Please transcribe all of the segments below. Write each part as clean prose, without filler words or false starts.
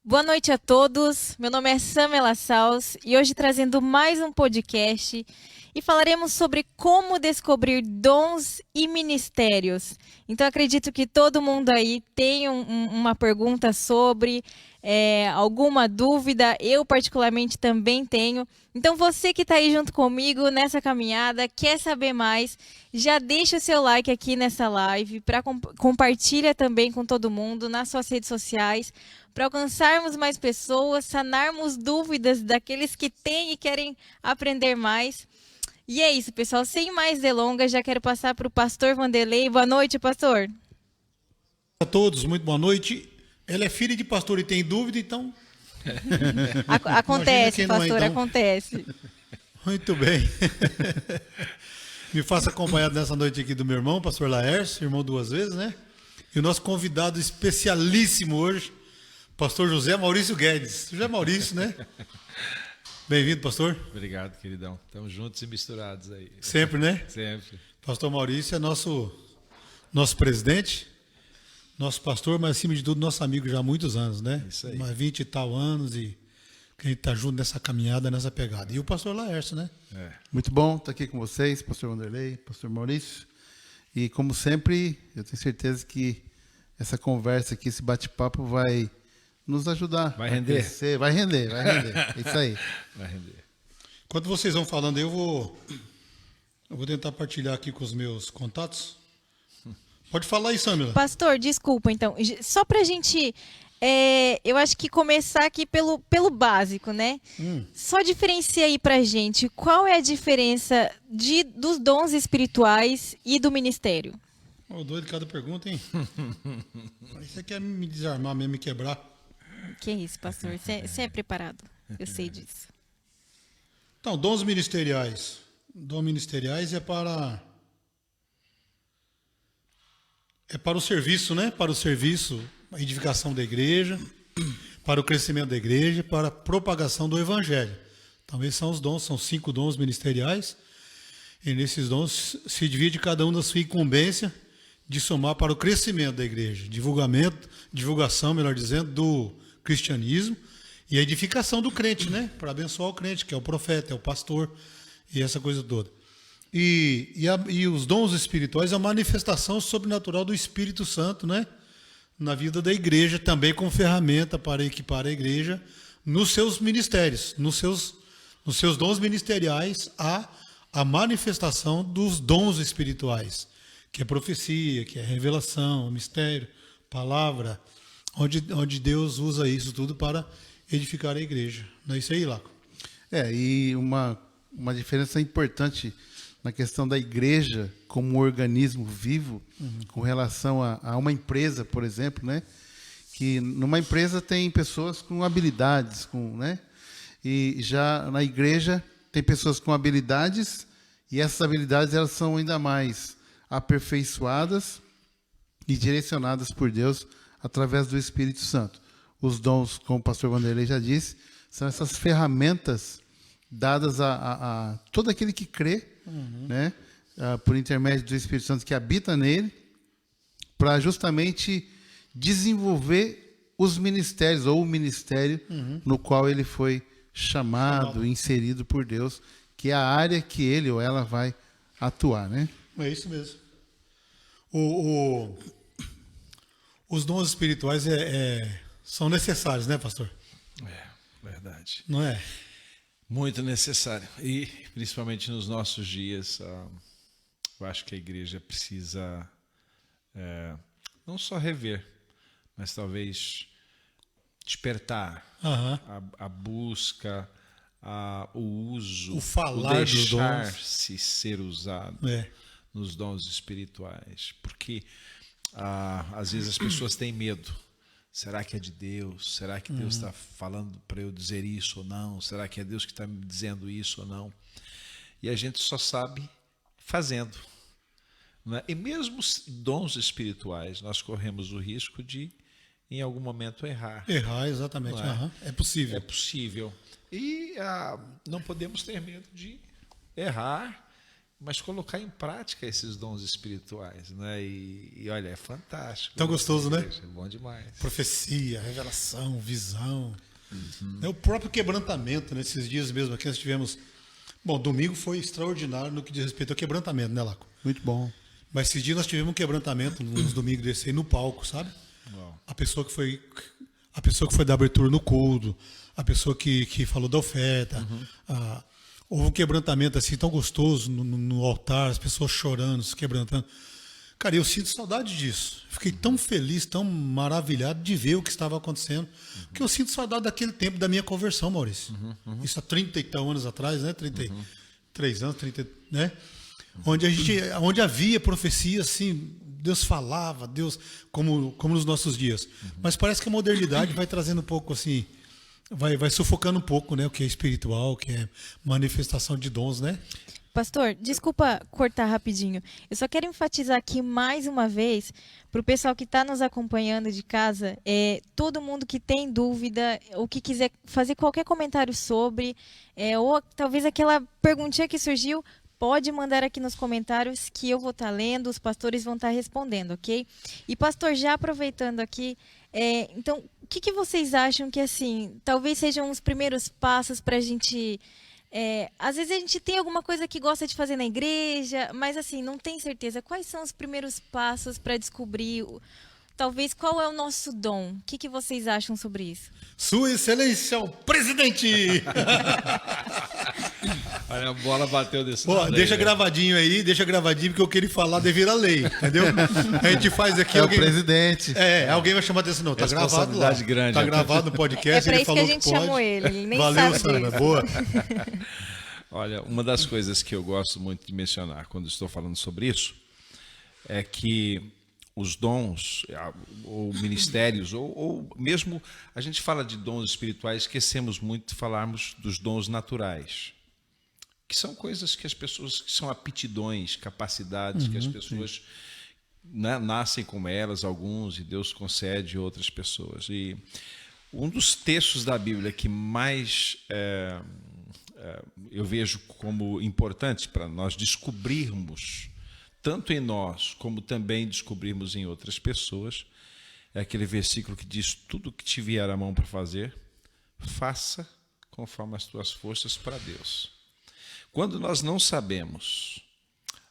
Boa noite a todos. Meu nome é Samela Saus e hoje trazendo mais um podcast e falaremos sobre como descobrir dons e ministérios. Então acredito que todo mundo aí tem uma pergunta sobre alguma dúvida. Eu particularmente também tenho. Então você que está aí junto comigo nessa caminhada, quer saber mais, já deixa o seu like aqui nessa live, compartilha também com todo mundo nas suas redes sociais para alcançarmos mais pessoas, sanarmos dúvidas daqueles que têm e querem aprender mais. E é isso, pessoal. Sem mais delongas, já quero passar para o pastor Vanderlei. Boa noite, pastor. A todos, muito boa noite. Ela é filha de pastor e tem dúvida, então. Imagina Acontece, quem não é, pastor, então. acontece. Muito bem. Me faça acompanhado nessa noite aqui do meu irmão, pastor Laércio, irmão duas vezes, né? E o nosso convidado especialíssimo hoje, pastor José Maurício Guedes. José Maurício, né? Bem-vindo, pastor. Obrigado, queridão. Estamos juntos e misturados aí. Sempre, né? Sempre. Pastor Maurício é nosso presidente, nosso pastor, mas acima de tudo, nosso amigo já há muitos anos, né? Isso aí. Mais 20 e tal anos e que a gente está junto nessa caminhada, nessa pegada. E o pastor Laércio, né? Muito bom estar aqui com vocês, pastor Vanderlei, pastor Maurício. E como sempre, eu tenho certeza que essa conversa aqui, esse bate-papo vai nos ajudar. Vai a render. crescer. Vai render. É isso aí. Vai render. Enquanto vocês vão falando, eu vou tentar partilhar aqui com os meus contatos. Pode falar aí, Samila. Pastor, desculpa, então. Só para a gente, eu acho que começar aqui pelo básico, né? Só diferencia aí pra gente qual é a diferença dos dons espirituais e do ministério. Ô, doido cada pergunta, hein? Você quer me desarmar mesmo, me quebrar. Que isso, pastor? Você é preparado. Eu sei disso. Então, dons ministeriais. Dons ministeriais é para o serviço, né? Para o serviço, a edificação da igreja, para o crescimento da igreja, para a propagação do evangelho. Então, esses são os dons, são 5 dons ministeriais. E nesses dons se divide cada um da sua incumbência de somar para o crescimento da igreja, divulgação, melhor dizendo, do cristianismo e a edificação do crente, né? Para abençoar o crente, que é o profeta, é o pastor e essa coisa toda. E os dons espirituais, a manifestação sobrenatural do Espírito Santo, né? Na vida da igreja, também como ferramenta para equipar a igreja nos seus ministérios, nos seus dons ministeriais, a manifestação dos dons espirituais, que é profecia, que é revelação, mistério, palavra, onde Deus usa isso tudo para edificar a igreja. Não é isso aí, Laco? E uma diferença importante na questão da igreja como um organismo vivo, com relação a uma empresa, por exemplo, né? Que numa empresa tem pessoas com habilidades, né? E já na igreja tem pessoas com habilidades e essas habilidades elas são ainda mais aperfeiçoadas e direcionadas por Deus através do Espírito Santo. Os dons, como o pastor Vanderlei já disse, são essas ferramentas dadas a todo aquele que crê, né? Por intermédio do Espírito Santo que habita nele, para justamente desenvolver os ministérios, ou o ministério no qual ele foi chamado, inserido por Deus, que é a área que ele ou ela vai atuar, né? É isso mesmo. Os dons espirituais são necessários, né, pastor? Verdade. Não é? Muito necessário. E, principalmente nos nossos dias, eu acho que a igreja precisa não só rever, mas talvez despertar a busca, o uso, O falar dos dons. deixar-se ser usado nos dons espirituais. Porque, às vezes, as pessoas têm medo. Será que é de Deus? Será que Deus está falando para eu dizer isso ou não? Será que é Deus que está me dizendo isso ou não? E a gente só sabe fazendo. Né? E mesmo os dons espirituais, nós corremos o risco de, em algum momento, errar. Errar, exatamente. É possível. É possível. E não podemos ter medo de errar mas colocar em prática esses dons espirituais, né? E olha, é fantástico. Tão gostoso, né? É bom demais. Profecia, revelação, visão. É o próprio quebrantamento, né? Esses dias mesmo aqui nós tivemos... Bom, domingo foi extraordinário no que diz respeito ao quebrantamento, né, Laco? Muito bom. Mas esses dias nós tivemos um quebrantamento, uns domingos desse aí, no palco, sabe? Uau. A pessoa que foi da abertura no culto, a pessoa que falou da oferta. Houve um quebrantamento assim tão gostoso no altar, as pessoas chorando, se quebrantando. Cara, eu sinto saudade disso. Fiquei tão feliz, tão maravilhado de ver o que estava acontecendo. Porque eu sinto saudade daquele tempo da minha conversão, Maurício. Isso há 30 e tal anos atrás, né? 33 anos, 30, né? Onde havia profecia, assim, Deus falava, Deus, como nos nossos dias. Mas parece que a modernidade vai trazendo um pouco assim, vai sufocando um pouco, né? O que é espiritual, o que é manifestação de dons, né? Pastor, desculpa cortar rapidinho. Eu só quero enfatizar aqui mais uma vez para o pessoal que está nos acompanhando de casa, todo mundo que tem dúvida ou que quiser fazer qualquer comentário sobre, ou talvez aquela perguntinha que surgiu, pode mandar aqui nos comentários que eu vou estar lendo, os pastores vão estar respondendo, ok? E pastor, já aproveitando aqui, então, o que vocês acham que assim, talvez sejam os primeiros passos para a gente... às vezes a gente tem alguma coisa que gosta de fazer na igreja, mas assim, não tem certeza. Quais são os primeiros passos para descobrir, talvez, qual é o nosso dom? O que vocês acham sobre isso? Sua Excelência, o presidente! Olha, a bola bateu desse Pô, lado deixa aí, gravadinho aí, porque o que ele falar devia lei, entendeu? A gente faz aqui... O presidente. Alguém vai chamar atenção, não, tá gravado lá. Responsabilidade grande. Tá gravado no podcast, para ele isso que falou a gente pode. chamou ele nem Valeu, sabe Sandra, disso. boa. Olha, uma das coisas que eu gosto muito de mencionar quando estou falando sobre isso é que os dons, ou ministérios, ou mesmo a gente fala de dons espirituais, esquecemos muito de falarmos dos dons naturais, que são coisas que as pessoas, que são aptidões, capacidades que as pessoas nascem com elas, alguns, e Deus concede outras pessoas. E um dos textos da Bíblia que mais eu vejo como importante para nós descobrirmos, tanto em nós, como também descobrirmos em outras pessoas, é aquele versículo que diz: tudo que te vier à mão para fazer, faça conforme as tuas forças para Deus. Quando nós não sabemos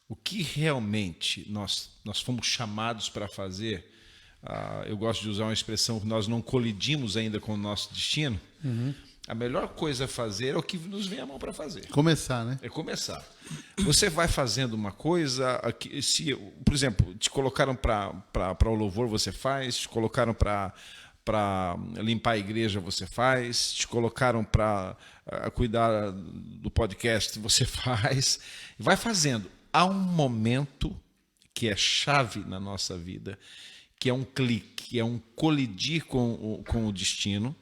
o que realmente nós fomos chamados para fazer, eu gosto de usar uma expressão que nós não colidimos ainda com o nosso destino, a melhor coisa a fazer é o que nos vem à mão para fazer. Começar, né? É começar. Você vai fazendo uma coisa, se, por exemplo, te colocaram para o louvor, você faz, te colocaram para limpar a igreja, você faz, te colocaram para cuidar do podcast, você faz, vai fazendo. Há um momento que é chave na nossa vida, que é um clique, é um colidir com o destino,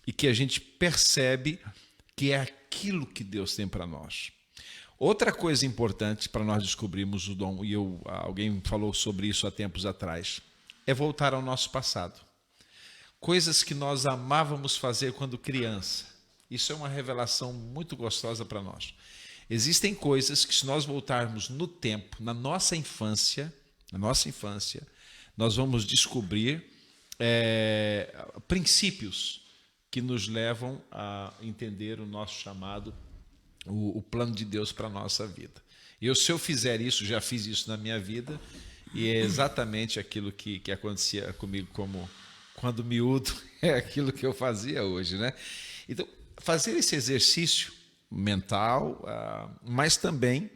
e que a gente percebe que é aquilo que Deus tem para nós. Outra coisa importante para nós descobrirmos o dom, e alguém falou sobre isso há tempos atrás, é voltar ao nosso passado. Coisas que nós amávamos fazer quando criança. Isso é uma revelação muito gostosa para nós. Existem coisas que, se nós voltarmos no tempo, na nossa infância, nós vamos descobrir princípios que nos levam a entender o nosso chamado, o plano de Deus para a nossa vida. Se eu fizer isso, já fiz isso na minha vida, e é exatamente aquilo que acontecia comigo como quando miúdo, é aquilo que eu fazia hoje, né? Então, fazer esse exercício mental, mas também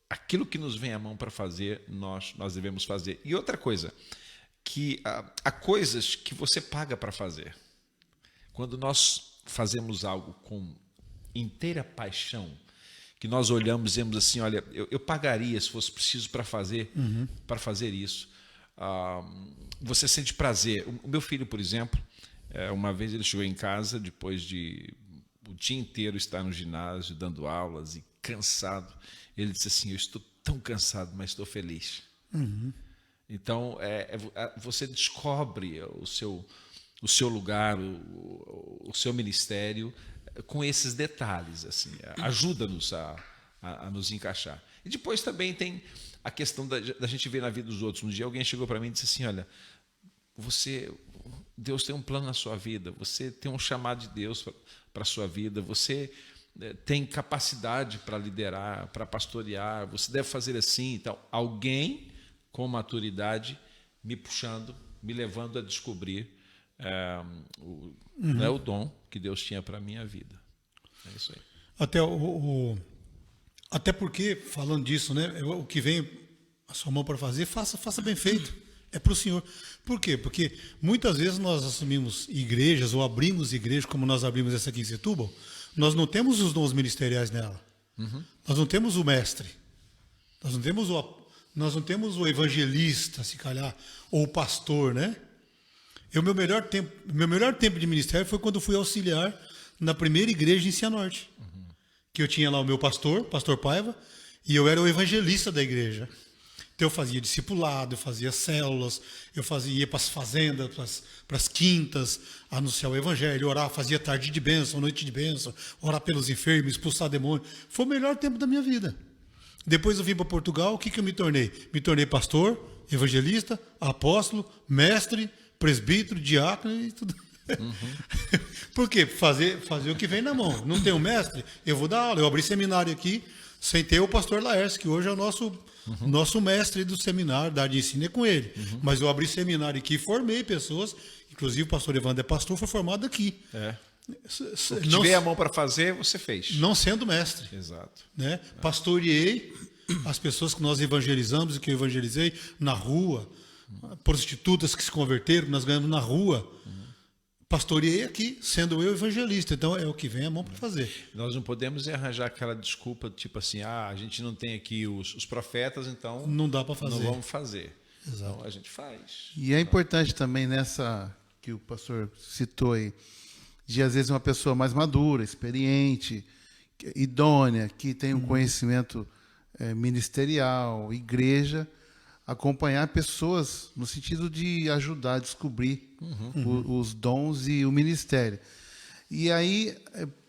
aquilo que nos vem à mão para fazer, nós devemos fazer. E outra coisa, que há coisas que você paga para fazer. Quando nós fazemos algo com inteira paixão, que nós olhamos e dizemos assim, olha, eu pagaria se fosse preciso para fazer isso. Você sente prazer. O meu filho, por exemplo, uma vez ele chegou em casa depois de o dia inteiro estar no ginásio, dando aulas e cansado. Ele disse assim, eu estou tão cansado, mas estou feliz. Então, você descobre o seu lugar, o seu ministério com esses detalhes. Assim, ajuda-nos a nos encaixar. E depois também tem a questão da gente ver na vida dos outros. Um dia alguém chegou para mim e disse assim, olha, Deus tem um plano na sua vida, você tem um chamado de Deus para a sua vida, você tem capacidade para liderar, para pastorear, você deve fazer assim. Então, alguém com maturidade me puxando, me levando a descobrir o dom que Deus tinha para a minha vida. É isso aí. Até porque, falando disso, né, o que vem a sua mão para fazer, faça bem feito. É para o Senhor. Por quê? Porque muitas vezes nós assumimos igrejas ou abrimos igrejas, como nós abrimos essa aqui em Setúbal, nós não temos os dons ministeriais nela. Nós não temos o mestre. Nós não temos o evangelista, se calhar, ou o pastor, né? Meu melhor tempo de ministério foi quando eu fui auxiliar na primeira igreja em Cianorte. Que eu tinha lá o meu pastor Paiva, e eu era o evangelista da igreja. Então eu fazia discipulado, eu fazia células, ia para as fazendas, para as quintas, anunciar o evangelho, orar, fazia tarde de bênção, noite de bênção, orar pelos enfermos, expulsar demônios. Foi o melhor tempo da minha vida. Depois eu vim para Portugal, o que eu me tornei? Me tornei pastor, evangelista, apóstolo, mestre, presbítero, diácono e tudo. Por quê? Fazer o que vem na mão. Não tem um mestre? Eu vou dar aula. Eu abri seminário aqui, sem ter o pastor Laércio, que hoje é o nosso mestre do seminário, da área de ensino é com ele. Mas eu abri seminário aqui e formei pessoas, inclusive o pastor Evandro é pastor, foi formado aqui. O que tiver a mão para fazer, você fez. Não sendo mestre. Exato. Né? Pastoreei as pessoas que nós evangelizamos e que eu evangelizei na rua, prostitutas que se converteram, que nós ganhamos na rua. Pastoreei aqui, sendo eu evangelista. Então, é o que vem a mão para fazer. Nós não podemos arranjar aquela desculpa, tipo assim, a gente não tem aqui os profetas, então não dá para fazer. Não vamos fazer. Exato. Então, a gente faz. E é importante também nessa que o pastor citou aí, de às vezes uma pessoa mais madura, experiente, idônea, que tem um conhecimento ministerial, igreja, acompanhar pessoas no sentido de ajudar a descobrir os dons e o ministério. E aí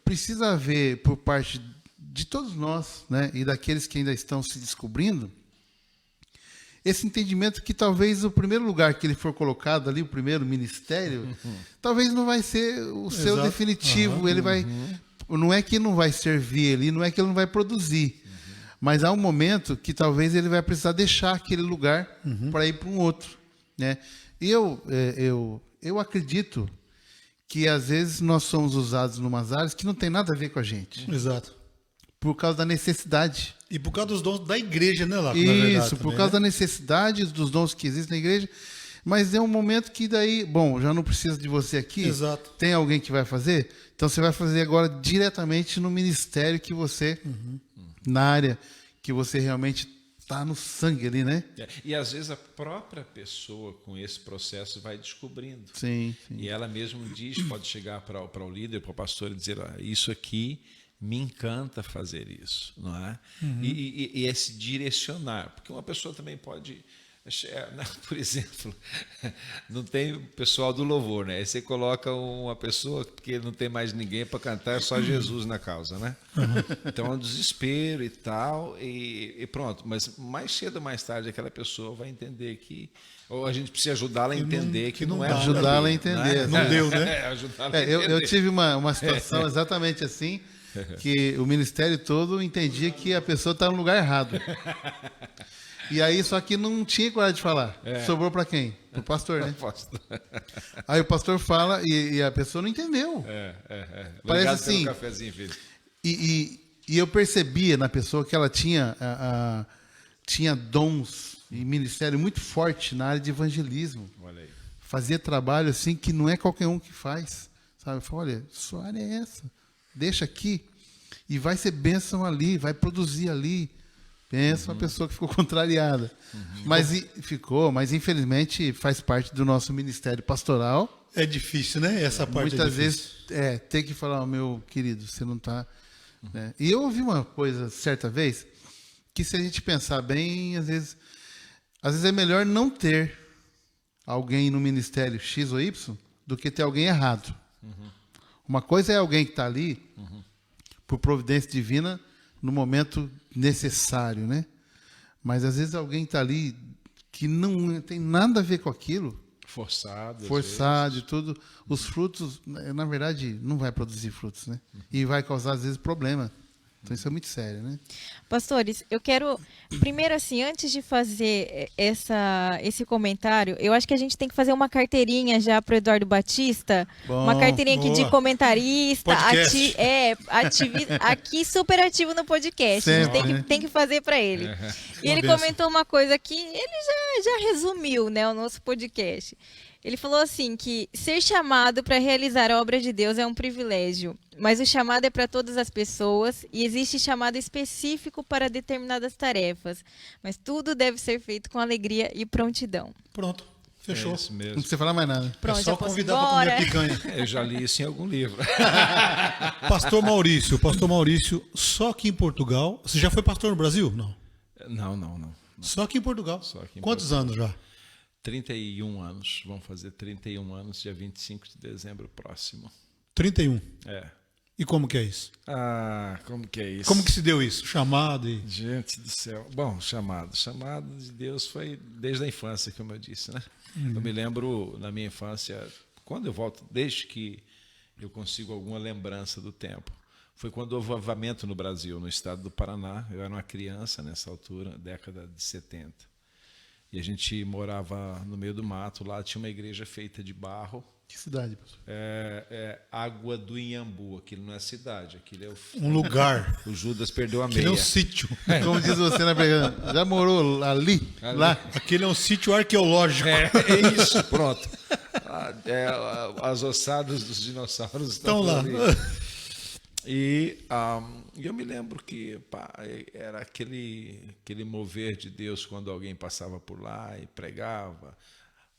precisa haver, por parte de todos nós, né, e daqueles que ainda estão se descobrindo, esse entendimento que talvez o primeiro lugar que ele for colocado ali, o primeiro ministério, talvez não vai ser o seu definitivo. Ele vai, não é que não vai servir ele, não é que ele não vai produzir. Mas há um momento que talvez ele vai precisar deixar aquele lugar para ir para um outro, né? E eu acredito que às vezes nós somos usados em umas áreas que não tem nada a ver com a gente. Exato. Por causa da necessidade. E por causa dos dons da igreja, né, Laco? Isso, por causa da necessidade dos dons que existem na igreja. Mas é um momento que daí, bom, já não precisa de você aqui. Exato. Tem alguém que vai fazer? Então você vai fazer agora diretamente no ministério que você... na área que você realmente está no sangue ali, né? E às vezes a própria pessoa com esse processo vai descobrindo. Sim. E ela mesma diz, pode chegar para o líder, para o pastor e dizer, isso aqui me encanta fazer isso, não é? E esse direcionar, porque uma pessoa também pode... Por exemplo, não tem o pessoal do louvor, né? Aí você coloca uma pessoa porque não tem mais ninguém para cantar, é só Jesus na causa, né? Então é um desespero e tal, e pronto. Mas mais cedo ou mais tarde aquela pessoa vai entender que... Ou a gente precisa ajudá-la a entender que não é... Ajudá-la a entender. Não deu, né? Ajudá-la a entender. Eu tive uma situação exatamente assim, que o ministério todo entendia que a pessoa está no lugar errado. E aí, só que não tinha coragem de falar. Sobrou para quem? Para o pastor, né? Aí o pastor fala e a pessoa não entendeu. Parece assim. Pelo cafezinho, filho. E eu percebia na pessoa que ela tinha dons e ministério muito forte na área de evangelismo. Olha aí. Fazia trabalho assim que não é qualquer um que faz. Sabe? Eu falei, olha, sua área é essa. Deixa aqui. E vai ser bênção ali, vai produzir ali. Pensa uma pessoa que ficou contrariada. Mas infelizmente faz parte do nosso ministério pastoral. É difícil, né? Essa parte muitas é difícil. Vezes ter que falar, meu querido, você não está... Né? E eu ouvi uma coisa certa vez, que se a gente pensar bem, às vezes é melhor não ter alguém no ministério X ou Y do que ter alguém errado. Uma coisa é alguém que está ali, por providência divina, no momento necessário, né? Mas às vezes alguém está ali que não tem nada a ver com aquilo, Forçado e tudo, os frutos, na verdade, não vai produzir frutos, né? E vai causar, às vezes, problema. Então, isso é muito sério, né? Pastores, eu quero, primeiro assim, antes de fazer esse comentário, eu acho que a gente tem que fazer uma carteirinha já para o Eduardo Batista, Bom, uma carteirinha aqui de boa. comentarista, Podcast. aqui super ativo no podcast, a gente Sempre, tem que fazer para ele. E ele benção. comentou uma coisa que ele já resumiu, né, o nosso podcast. Ele falou assim que ser chamado para realizar a obra de Deus é um privilégio, mas o chamado é para todas as pessoas e existe chamado específico para determinadas tarefas, mas tudo deve ser feito com alegria e prontidão. Pronto, fechou. É isso Não mesmo. precisa falar mais nada. Pronto, é só já posso ir convidar para comer embora? picanha. Eu já li isso em algum livro. Pastor Maurício, só aqui em Portugal. Você já foi pastor no Brasil? Não. Não. Só aqui em Portugal. Só aqui em Quantos anos já? 31 anos. Vão fazer 31 anos, dia 25 de dezembro próximo. 31. É. E como que é isso? Ah, como que é isso? Como que se deu isso? Chamado e... Gente do céu. Bom, chamado de Deus foi desde a infância, como eu disse, né? Eu me lembro na minha infância, quando eu volto, desde que eu consigo alguma lembrança do tempo, foi quando houve o avivamento no Brasil, no estado do Paraná. Eu era uma criança nessa altura, década de 70. E a gente morava no meio do mato, lá tinha uma igreja feita de barro, Que cidade, pastor? Água do Inhambu. Aquilo não é cidade, aquilo é Um lugar. o Judas perdeu a Aquele é meia. um sítio. Como diz você na pregando, já morou ali? Lá? Aquele é um sítio arqueológico. É isso, pronto. As ossadas dos dinossauros Estão lá. ali. E eu me lembro que era aquele mover de Deus quando alguém passava por lá e pregava,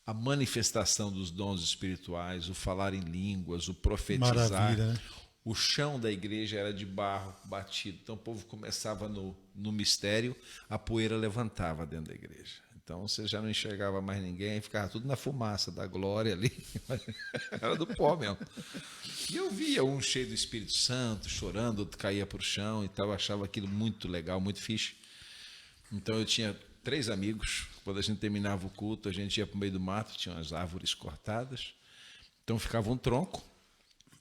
a manifestação dos dons espirituais, o falar em línguas, o profetizar. Maravilha, né? O chão da igreja era de barro batido, então o povo começava no mistério, a poeira levantava dentro da igreja. Então você já não enxergava mais ninguém, ficava tudo na fumaça da glória ali. Era do pó mesmo. E eu via um cheio do Espírito Santo, chorando, outro caía para o chão e tal. Eu achava aquilo muito legal, muito fixe. Então eu tinha 3 amigos. Quando a gente terminava o culto, a gente ia para o meio do mato, tinha umas árvores cortadas. Então ficava um tronco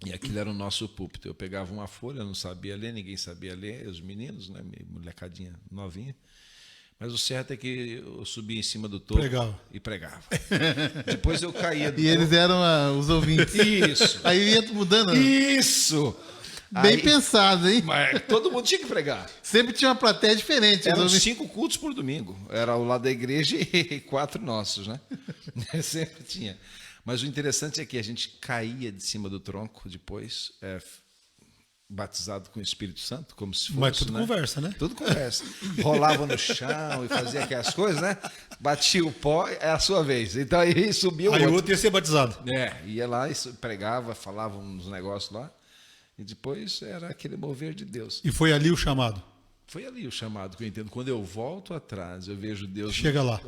e aquilo era o nosso púlpito. Eu pegava uma folha, eu não sabia ler, ninguém sabia ler, os meninos, né, molecadinha novinha. Mas o certo é que eu subia em cima do topo e pregava. Depois eu caía do E eles eram os ouvintes. Isso. Aí ia mudando. Né? Isso! Bem pensado, hein? Mas todo mundo tinha que pregar. Sempre tinha uma plateia diferente. Eram os ouvintes. 5 cultos por domingo. Era o lado da igreja e 4 nossos, né? Sempre tinha. Mas o interessante é que a gente caía de cima do tronco depois, batizado com o Espírito Santo, como se fosse. Mas tudo né? conversa, né? Tudo conversa. Rolava no chão e fazia aquelas coisas, né? Batia o pó, é a sua vez. Então aí subia o Aí o outro. outro ia ser batizado. Ia lá e pregava, falava uns negócios lá. E depois era aquele mover de Deus. E foi ali o chamado. Foi ali o chamado que eu entendo. Quando eu volto atrás, eu vejo Deus Chega lá.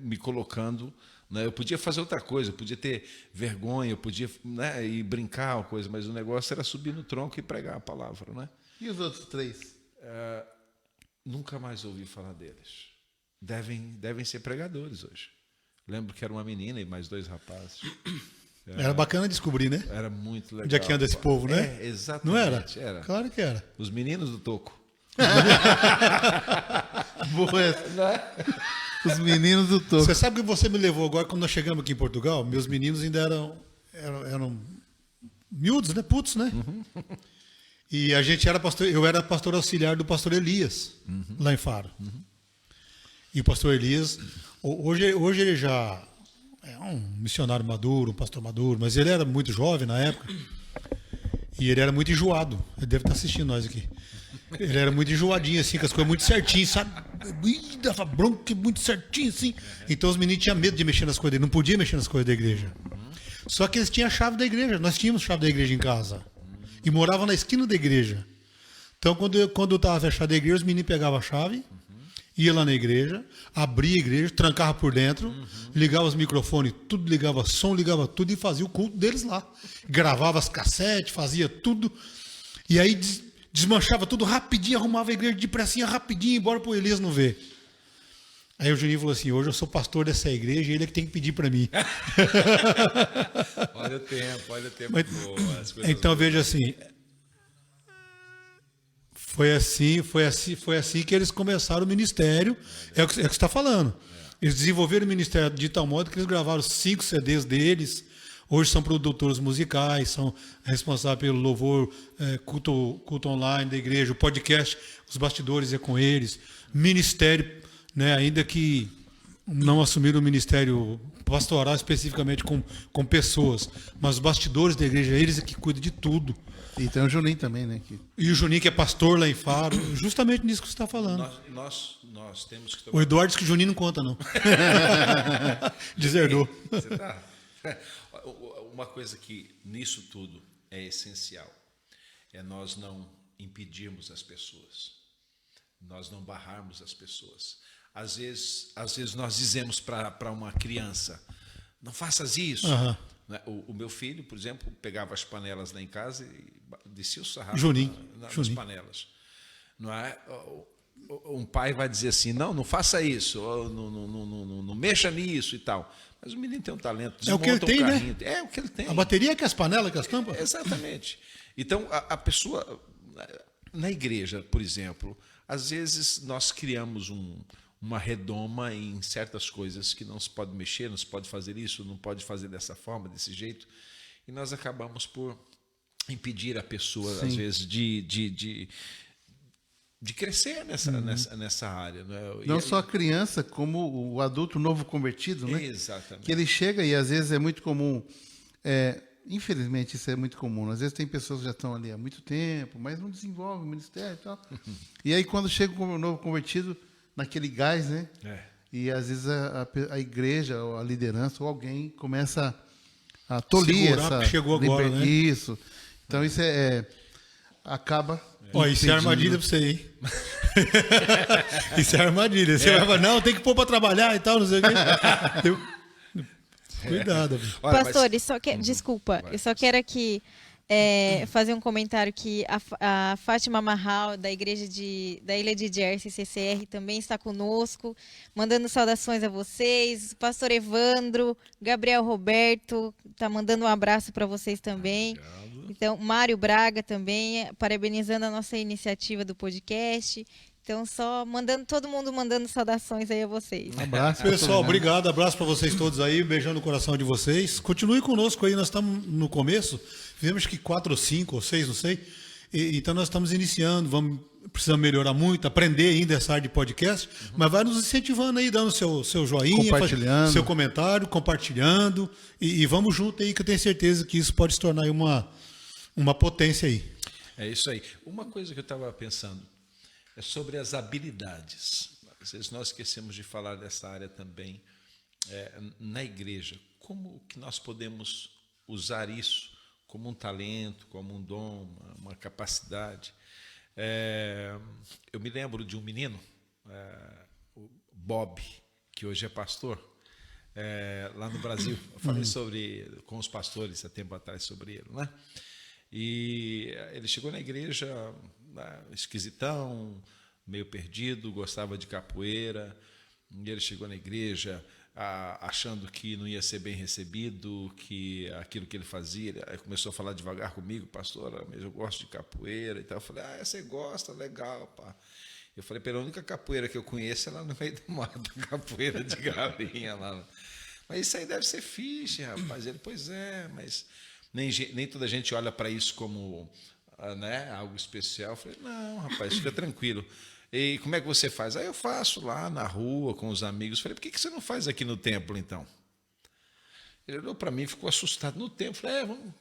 Me colocando. Né? Eu podia fazer outra coisa, eu podia ter vergonha, eu podia, né, ir brincar ou coisa, mas o negócio era subir no tronco e pregar a palavra. Né? E os outros 3? Nunca mais ouvi falar deles. Devem ser pregadores hoje. Lembro que era uma menina e mais 2 rapazes. Era bacana descobrir, né? Era muito legal. Onde é que anda esse povo, né? Exatamente. Não era? Era. Claro que era. Os meninos do toco. Boa essa. Os meninos do toco. Você sabe que você me levou agora, quando nós chegamos aqui em Portugal, meus meninos ainda eram miúdos, né? Putos, né? E a gente eu era pastor auxiliar do pastor Elias, lá em Faro. E o pastor Elias, hoje ele já é um missionário maduro, um pastor maduro, mas ele era muito jovem na época. E ele era muito enjoado. Ele deve estar assistindo nós aqui. Ele era muito enjoadinho, assim, com as coisas muito certinhas, sabe? Dava bronca muito certinho, assim. Então os meninos tinham medo de mexer nas coisas dele, não podia mexer nas coisas da igreja. Só que eles tinham a chave da igreja, nós tínhamos a chave da igreja em casa. E moravam na esquina da igreja. Então quando estava fechada a igreja, os meninos pegavam a chave, ia lá na igreja, abria a igreja, trancava por dentro, ligava os microfones, tudo, ligava som, ligava tudo e fazia o culto deles lá. Gravava as cassetes, fazia tudo. E aí desmanchava tudo rapidinho, arrumava a igreja depressinha, rapidinho, embora pro Elias não ver. Aí o Juninho falou assim, hoje eu sou pastor dessa igreja e ele é que tem que pedir para mim. Olha o tempo. Mas, então veja assim, foi assim que eles começaram o ministério, é o que você está falando. Eles desenvolveram o ministério de tal modo que eles gravaram 5 CDs deles, hoje são produtores musicais, são responsáveis pelo louvor, culto online da igreja, o podcast, os bastidores é com eles, ministério, né, ainda que não assumiram o ministério pastoral especificamente com pessoas, mas os bastidores da igreja, eles é que cuidam de tudo. E tem o Juninho também, né? E o Juninho, que é pastor lá em Faro, justamente nisso que você está falando. Nós temos que tomar... O Eduardo disse que o Juninho não conta, não. Deserdou. Você tá... Uma coisa que nisso tudo é essencial é nós não impedirmos as pessoas, nós não barrarmos as pessoas. Às vezes nós dizemos para uma criança, não faças isso. Uhum. O meu filho, por exemplo, pegava as panelas lá em casa e descia o sarrafo nas panelas. Não é? Um pai vai dizer assim, não faça isso, não mexa nisso e tal. Mas o menino tem um talento, é o que ele tem, carrinho, né? É o que ele tem. A bateria que as panelas, que as tampas? Exatamente. Então, a pessoa, na igreja, por exemplo, às vezes nós criamos uma redoma em certas coisas que não se pode mexer, não se pode fazer isso, não pode fazer dessa forma, desse jeito, e nós acabamos por impedir a pessoa, Sim. às vezes, de crescer nessa área. Né? Não só a criança, como o adulto novo convertido, né? Exatamente. Que ele chega e às vezes é muito comum, infelizmente isso é muito comum, às vezes tem pessoas que já estão ali há muito tempo, mas não desenvolvem o ministério e tal. E aí quando chega o novo convertido, naquele gás, né? E às vezes a igreja, ou a liderança, ou alguém começa a tolir segurar, essa... chegou agora, né? Isso. Então isso acaba... Ó, isso é armadilha pra você, hein? Isso é armadilha. Você vai falar, não, tem que pôr pra trabalhar e tal, não sei o quê. Cuidado. Olha, pastor, desculpa, eu só quero aqui fazer um comentário que a Fátima Marral, da Ilha de Jersey, CCR, também está conosco, mandando saudações a vocês. O pastor Evandro, Gabriel Roberto, está mandando um abraço para vocês também. Obrigado. Então, Mário Braga também, parabenizando a nossa iniciativa do podcast. Então, todo mundo mandando saudações aí a vocês. Um abraço, pessoal. Obrigado, abraço para vocês todos aí, beijando o coração de vocês. Continue conosco aí, nós estamos no começo, fizemos que 4 ou 5 ou 6, não sei. Então nós estamos iniciando, precisamos melhorar muito, aprender ainda essa área de podcast, mas vai nos incentivando aí, dando seu joinha, seu comentário, compartilhando, e vamos junto aí, que eu tenho certeza que isso pode se tornar aí uma potência aí. É isso aí. Uma coisa que eu estava pensando é sobre as habilidades. Às vezes nós esquecemos de falar dessa área também na igreja. Como que nós podemos usar isso como um talento, como um dom, uma capacidade? Eu me lembro de um menino, o Bob, que hoje é pastor, lá no Brasil. Eu falei com os pastores há tempo atrás sobre ele, né? E ele chegou na igreja esquisitão, meio perdido, gostava de capoeira, e ele chegou na igreja achando que não ia ser bem recebido, que aquilo que ele fazia, ele começou a falar devagar comigo, pastor, mas eu gosto de capoeira e tal. Eu falei, você gosta, legal, pá. Eu falei, pela única capoeira que eu conheço é lá no meio do mato, capoeira de galinha lá. Mas isso aí deve ser fixe, rapaz. Ele, pois é, mas nem toda gente olha para isso como algo especial. Eu falei, não, rapaz, fica tranquilo. E como é que você faz? Aí eu faço lá na rua com os amigos. Eu falei, por que você não faz aqui no templo, então? Ele olhou para mim e ficou assustado. No templo,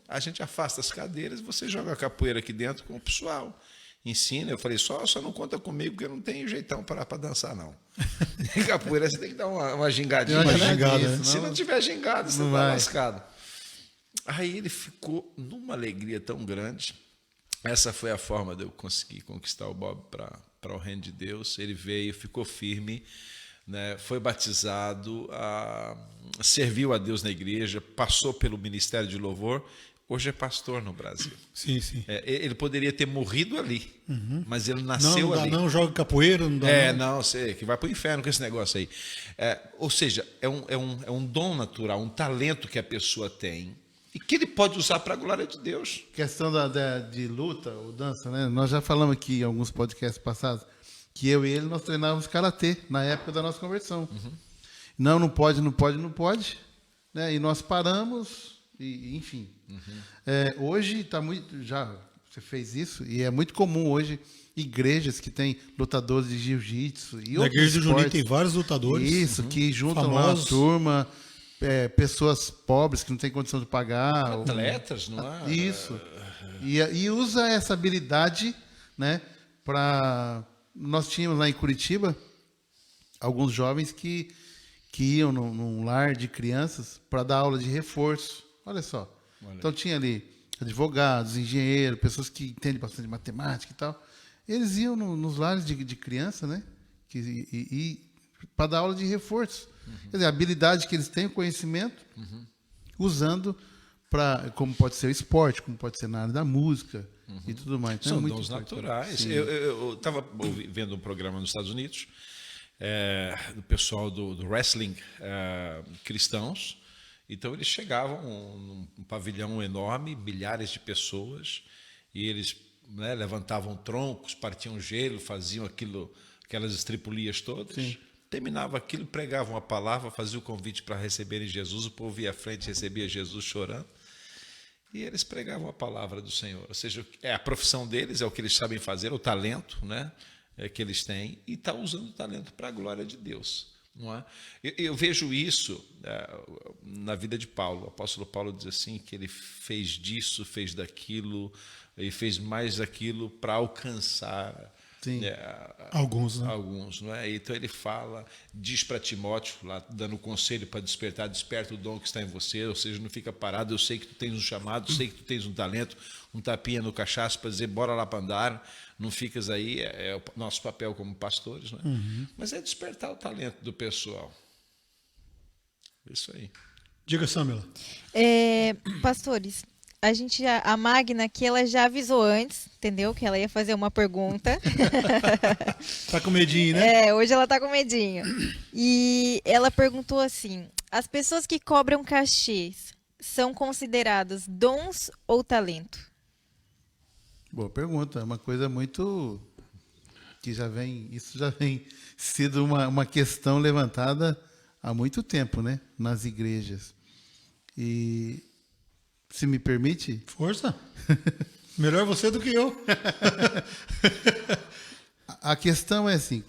a gente afasta as cadeiras e você joga a capoeira aqui dentro com o pessoal. Ensina. Eu falei, só não conta comigo, porque eu não tenho jeitão para dançar, não. Em capoeira você tem que dar uma gingadinha. Né? Se não tiver gingado, você está lascado. Aí ele ficou numa alegria tão grande. Essa foi a forma de eu conseguir conquistar o Bob para o reino de Deus. Ele veio, ficou firme, né, foi batizado, serviu a Deus na igreja, passou pelo ministério de louvor. hoje é pastor no Brasil. Sim, sim. Ele poderia ter morrido ali, mas ele nasceu não dá, ali. não joga capoeira, não dá. Não, sei, que vai para o inferno com esse negócio aí. Ou seja, é um dom natural, um talento que a pessoa tem e que ele pode usar para a glória de Deus. Questão de luta ou dança, né? Nós já falamos aqui em alguns podcasts passados que eu e ele nós treinávamos karatê na época da nossa conversão. Não pode, né? E nós paramos, enfim. Hoje está muito, já você fez isso e é muito comum hoje igrejas que têm lutadores de jiu-jitsu e Na igreja do Juninho tem vários lutadores. Isso, que juntam famosos. lá a turma. Pessoas pobres que não têm condição de pagar. Atletas, não é? Isso. E usa essa habilidade, né, para... Nós tínhamos lá em Curitiba alguns jovens que iam num lar de crianças para dar aula de reforço. Olha só. Então tinha ali advogados, engenheiros, pessoas que entendem bastante matemática e tal. Eles iam nos lares de criança, né, para dar aula de reforço. Quer dizer, a habilidade que eles têm, o conhecimento, usando para, como pode ser o esporte, como pode ser na área da música e tudo mais. Então, são dons naturais. Eu estava vendo um programa nos Estados Unidos, do pessoal do wrestling cristãos. Então, eles chegavam num pavilhão enorme, milhares de pessoas, e eles, né, levantavam troncos, partiam gelo, faziam aquelas estripulias todas. Sim. Terminava aquilo, pregavam a palavra, fazia o convite para receberem Jesus, o povo ia à frente, recebia Jesus chorando, e eles pregavam a palavra do Senhor. Ou seja, a profissão deles, é o que eles sabem fazer, o talento, né, que eles têm, e está usando o talento para a glória de Deus. Não é? Eu vejo isso na vida de Paulo. O apóstolo Paulo diz assim, que ele fez disso, fez daquilo, e fez mais daquilo para alcançar... Alguns, né? Alguns, não é? Então ele diz para Timóteo, lá dando conselho para desperta o dom que está em você, ou seja, não fica parado, eu sei que tu tens um chamado, sei que tu tens um talento, um tapinha no cachaço para dizer, bora lá para andar, não ficas aí, é o nosso papel como pastores, não é? Mas é despertar o talento do pessoal. Isso aí. Diga, Samela. Pastores, a Magna aqui, ela já avisou antes, entendeu? Que ela ia fazer uma pergunta. Tá com medinho, né? Hoje ela tá com medinho. E ela perguntou assim, as pessoas que cobram cachês são consideradas dons ou talento? Boa pergunta. É uma coisa muito... Isso já vem sido uma questão levantada há muito tempo, né? Nas igrejas. E... Se me permite? Força. Melhor você do que eu. A questão é assim,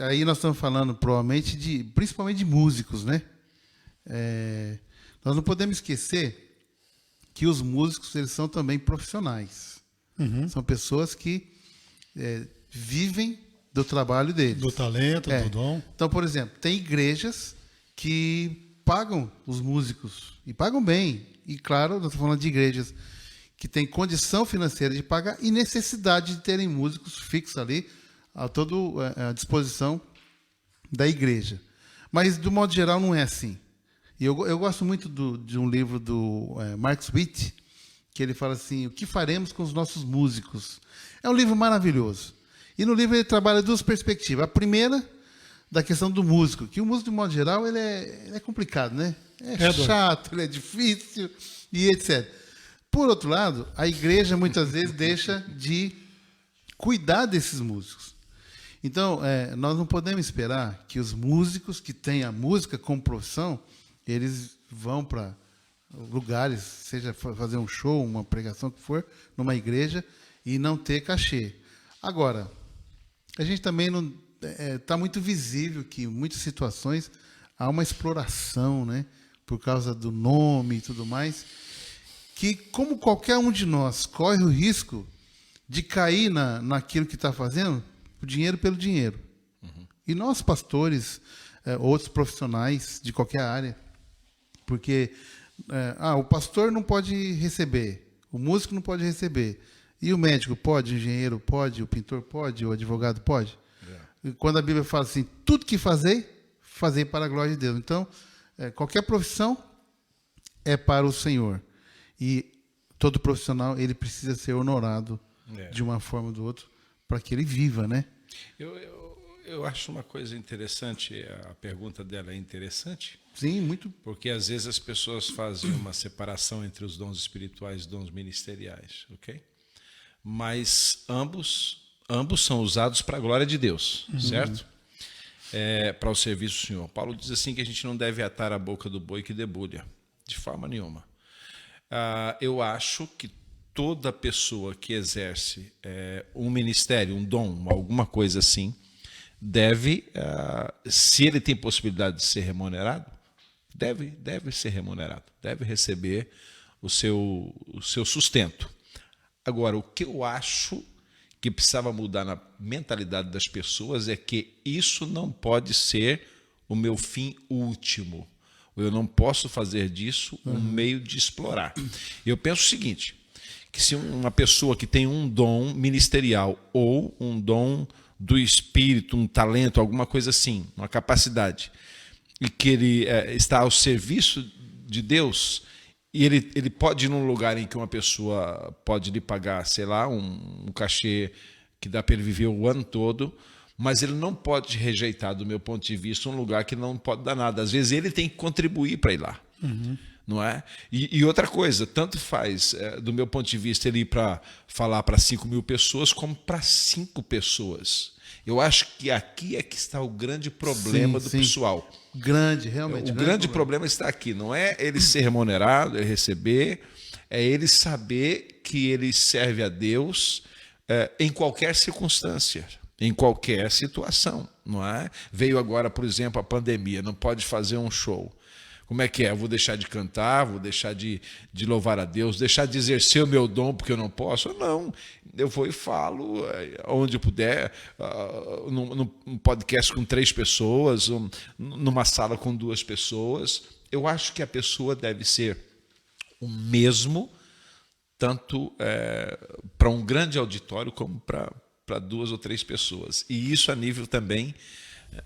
aí nós estamos falando provavelmente principalmente de músicos, né? Nós não podemos esquecer que os músicos, eles são também profissionais. São pessoas que vivem do trabalho deles. Do talento, do dom. Então, por exemplo, tem igrejas que pagam os músicos, e pagam bem. E, claro, nós estamos falando de igrejas que têm condição financeira de pagar e necessidade de terem músicos fixos ali a toda a disposição da igreja. Mas, do modo geral, não é assim. E eu gosto muito de um livro do Mark Witt, que ele fala assim, o que faremos com os nossos músicos? É um livro maravilhoso. E no livro ele trabalha duas perspectivas. A primeira, da questão do músico, que o músico, de modo geral, ele é complicado, né? É chato, ele é difícil e etc. Por outro lado, a igreja muitas vezes deixa de cuidar desses músicos. Então, nós não podemos esperar que os músicos que têm a música como profissão, eles vão para lugares, seja fazer um show, uma pregação que for, numa igreja, e não ter cachê. Agora, a gente também não... Está muito visível que em muitas situações há uma exploração, né? Por causa do nome e tudo mais, que, como qualquer um de nós, corre o risco de cair naquilo que está fazendo, o dinheiro pelo dinheiro. E nós, pastores, outros profissionais de qualquer área, porque o pastor não pode receber, o músico não pode receber, e o médico pode, o engenheiro pode, o pintor pode, o advogado pode. E quando a Bíblia fala assim, tudo que fazei para a glória de Deus. Então, qualquer profissão é para o Senhor. E todo profissional ele precisa ser honorado de uma forma ou do outro para que ele viva, né? Eu acho uma coisa interessante, a pergunta dela é interessante. Sim, muito. Porque às vezes as pessoas fazem uma separação entre os dons espirituais e os dons ministeriais, ok? Mas ambos são usados para a glória de Deus, certo? Para o serviço do Senhor. Paulo diz assim que a gente não deve atar a boca do boi que debulha, de forma nenhuma. Eu acho que toda pessoa que exerce um ministério, um dom, alguma coisa assim, deve, se ele tem possibilidade de ser remunerado, deve ser remunerado, deve receber o seu sustento. Agora, o que eu acho que precisava mudar na mentalidade das pessoas é que isso não pode ser o meu fim último. Eu não posso fazer disso um meio de explorar. Eu penso o seguinte, que se uma pessoa que tem um dom ministerial ou um dom do espírito, um talento, alguma coisa assim, uma capacidade, e que ele está ao serviço de Deus, e ele pode ir num lugar em que uma pessoa pode lhe pagar, sei lá, um cachê que dá para ele viver o ano todo, mas ele não pode rejeitar, do meu ponto de vista, um lugar que não pode dar nada. Às vezes ele tem que contribuir para ir lá. Não é? E outra coisa, tanto faz, do meu ponto de vista, ele ir para falar para 5.000 pessoas como para 5 pessoas. Eu acho que aqui é que está o grande problema do pessoal. Realmente. O grande problema está aqui, não é ele ser remunerado, ele receber, é ele saber que ele serve a Deus em qualquer circunstância, em qualquer situação, não é? Veio agora, por exemplo, a pandemia, não pode fazer um show. Como é que é? Eu vou deixar de cantar, vou deixar de louvar a Deus, deixar de exercer o meu dom porque eu não posso? Não, eu vou e falo onde eu puder, num podcast com 3 pessoas, numa sala com 2 pessoas. Eu acho que a pessoa deve ser o mesmo, tanto para um grande auditório como para 2 ou 3 pessoas. E isso a nível também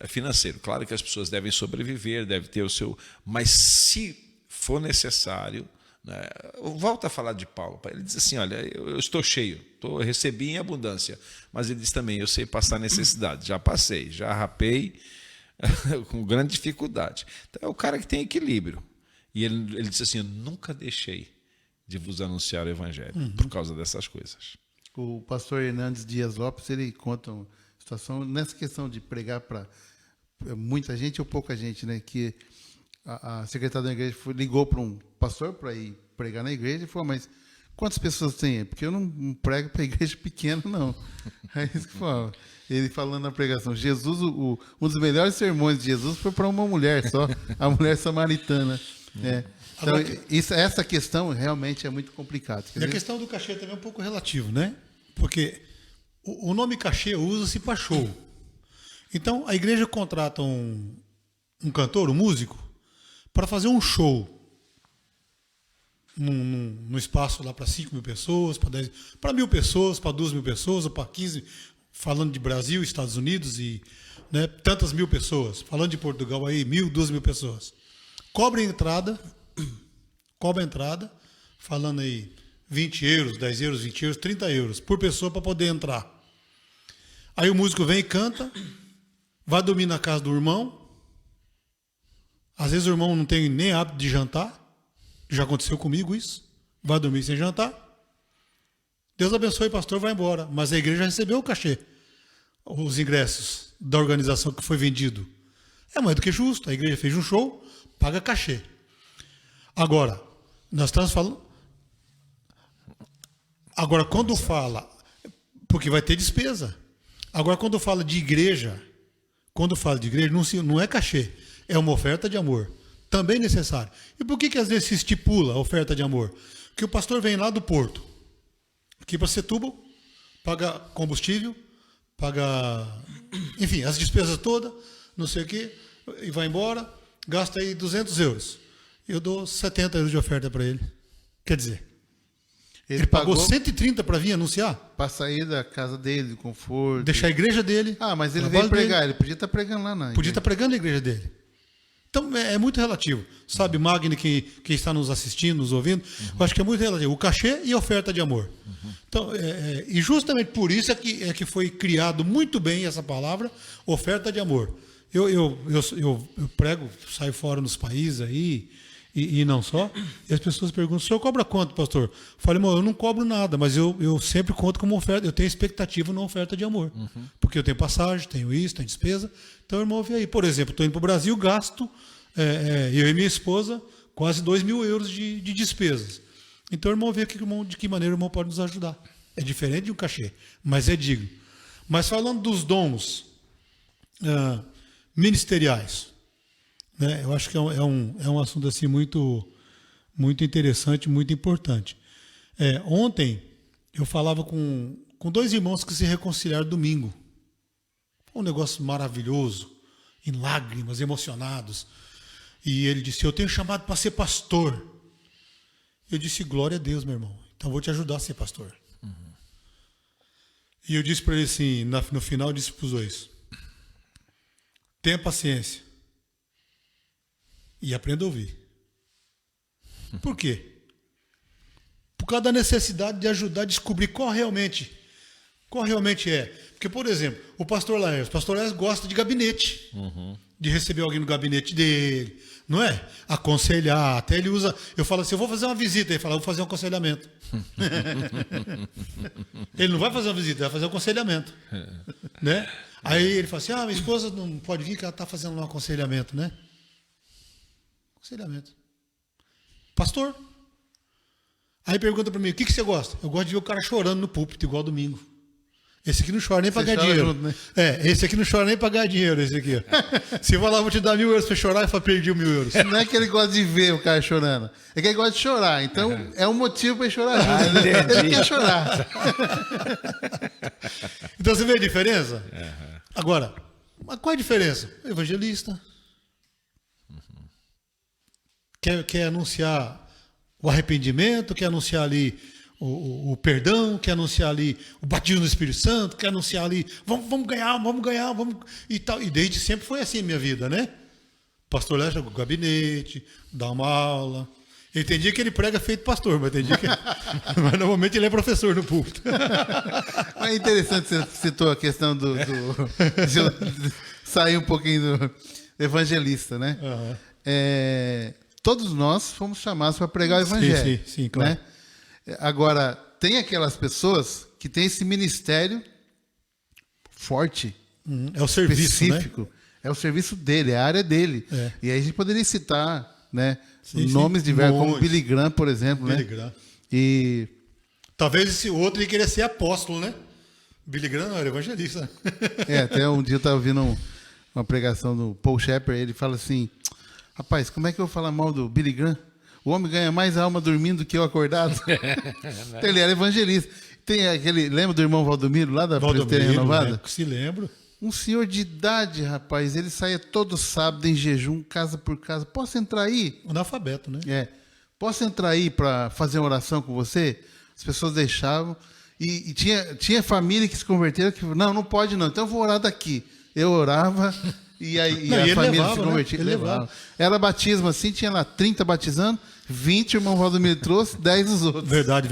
financeiro. Claro que as pessoas devem sobreviver, devem ter o seu... Mas se for necessário... Né, volta a falar de Paulo. Ele diz assim, olha, eu estou cheio, recebi em abundância. Mas ele diz também, eu sei passar necessidade. Já passei, já rapei com grande dificuldade. Então é o cara que tem equilíbrio. E ele diz assim, eu nunca deixei de vos anunciar o evangelho por causa dessas coisas. O pastor Hernandes Dias Lopes, ele conta uma situação nessa questão de pregar para muita gente ou pouca gente, né? Que a secretária da igreja ligou para um pastor para ir pregar na igreja e falou, mas quantas pessoas tem? Porque eu não prego para igreja pequena, não. Aí ele falando na pregação, Jesus, um dos melhores sermões de Jesus foi para uma mulher só, a mulher samaritana. Então, essa questão realmente é muito complicada. E a questão do cachê também é um pouco relativo, né? Porque o nome cachê usa-se para show. Então, a igreja contrata um cantor, um músico, para fazer um show no espaço lá para 5.000 pessoas, para 1.000 pessoas, para 2.000 pessoas, ou para 15, falando de Brasil, Estados Unidos e né, tantas mil pessoas. Falando de Portugal aí, 1.000, 2.000 pessoas. Cobra a entrada, falando aí 20 euros, 10 euros, 20 euros, 30 euros por pessoa para poder entrar. Aí o músico vem e canta, vai dormir na casa do irmão. Às vezes o irmão não tem nem hábito de jantar. Já aconteceu comigo isso. Vai dormir sem jantar. Deus abençoe, pastor, vai embora. Mas a igreja recebeu o cachê. Os ingressos da organização que foi vendido. É mais do que justo. A igreja fez um show, paga cachê. Agora, nós estamos falando... Agora, quando fala... Porque vai ter despesa. Agora, quando fala de igreja... não é cachê. É uma oferta de amor. Também necessário. E por que às vezes se estipula a oferta de amor? Porque o pastor vem lá do Porto, aqui para Setúbal, paga combustível, paga, enfim, as despesas todas, não sei o quê, e vai embora, gasta aí 200 euros. Eu dou 70 euros de oferta para ele. Quer dizer, ele pagou 130 para vir anunciar? Para sair da casa dele, do conforto. Deixar a igreja dele. Mas ele veio pregar, ele podia estar pregando lá na igreja. Podia estar pregando na igreja dele. Então, é muito relativo. Sabe, Magni, quem está nos assistindo, nos ouvindo, eu acho que é muito relativo. O cachê e a oferta de amor. Então, e justamente por isso é que foi criado muito bem essa palavra, oferta de amor. Eu prego, saio fora nos países aí, e não só, e as pessoas perguntam, o senhor cobra quanto, pastor? Eu falei, irmão, eu não cobro nada, mas eu sempre conto como oferta, eu tenho expectativa numa oferta de amor. Porque eu tenho passagem, tenho isso, tenho despesa. Então, irmão, vê aí, por exemplo, estou indo para o Brasil, gasto, eu e minha esposa, quase 2.000 euros de despesas. Então, irmão, vê de que maneira o irmão pode nos ajudar. É diferente de um cachê, mas é digno. Mas falando dos dons ministeriais, né, eu acho que é um assunto assim muito, muito interessante, muito importante. Ontem eu falava com 2 irmãos que se reconciliaram domingo. Foi um negócio maravilhoso, em lágrimas, emocionados. E ele disse, eu tenho chamado para ser pastor. Eu disse, glória a Deus, meu irmão. Então eu vou te ajudar a ser pastor. E eu disse para ele assim, no final eu disse para os 2, tenha paciência e aprenda a ouvir. Por quê? Por causa da necessidade de ajudar a descobrir qual realmente é. Porque, por exemplo, o pastor Laércio gosta de gabinete, de receber alguém no gabinete dele, não é? Aconselhar, até ele usa, eu falo assim, eu vou fazer uma visita, ele fala, eu vou fazer um aconselhamento. Ele não vai fazer uma visita, ele vai fazer um aconselhamento. Né? Aí ele fala assim, minha esposa não pode vir que ela está fazendo um aconselhamento, né? Aconselhamento. Pastor. Aí pergunta para mim, o que você gosta? Eu gosto de ver o cara chorando no púlpito, igual domingo. Esse aqui não chora nem para ganhar dinheiro. Junto, né? Esse aqui não chora nem para ganhar dinheiro, esse aqui. Se eu falar, vou te dar 1.000 euros para chorar, eu falo, perdi 1.000 euros. Não é que ele gosta de ver o cara chorando, é que ele gosta de chorar. Então, é um motivo para ele chorar junto. Ele quer chorar. Então, você vê a diferença? Agora, mas qual é a diferença? Evangelista. Quer anunciar o arrependimento, quer anunciar ali o perdão, quer anunciar ali o batismo no Espírito Santo, quer anunciar ali, vamos ganhar, e tal. E desde sempre foi assim a minha vida, né? Pastor Léo joga o gabinete, dá uma aula. Eu entendi que ele prega feito pastor, mas entendi que mas normalmente ele é professor no púlpito. Mas é interessante você citou a questão de eu sair um pouquinho do evangelista, né? Todos nós fomos chamados para pregar o evangelho. Sim, claro. Né? Agora, tem aquelas pessoas que têm esse ministério forte, é o serviço, específico. Né? É o serviço dele, é a área dele. E aí a gente poderia citar, né, nomes diversos, como Billy Graham, por exemplo. Billy Graham. E talvez esse outro ele queria ser apóstolo, né? Billy Graham não era evangelista. Até um dia eu estava ouvindo uma pregação do Paul Shepard, ele fala assim, rapaz, como é que eu vou falar mal do Billy Graham? O homem ganha mais alma dormindo do que eu acordado. Então, ele era evangelista. Tem lembra do irmão Valdomiro, lá da Presbiteriana Renovada? Se lembro. Um senhor de idade, rapaz, ele saía todo sábado em jejum, casa por casa. Posso entrar aí? Analfabeto, né? Posso entrar aí para fazer uma oração com você? As pessoas deixavam. E tinha família que se converteram que não pode não. Então eu vou orar daqui. Eu orava... E a família levava, se convertia. Né? Ele levava. Era batismo assim, tinha lá 30 batizando, 20 o irmão Valdomiro trouxe, 10 os outros. Verdade.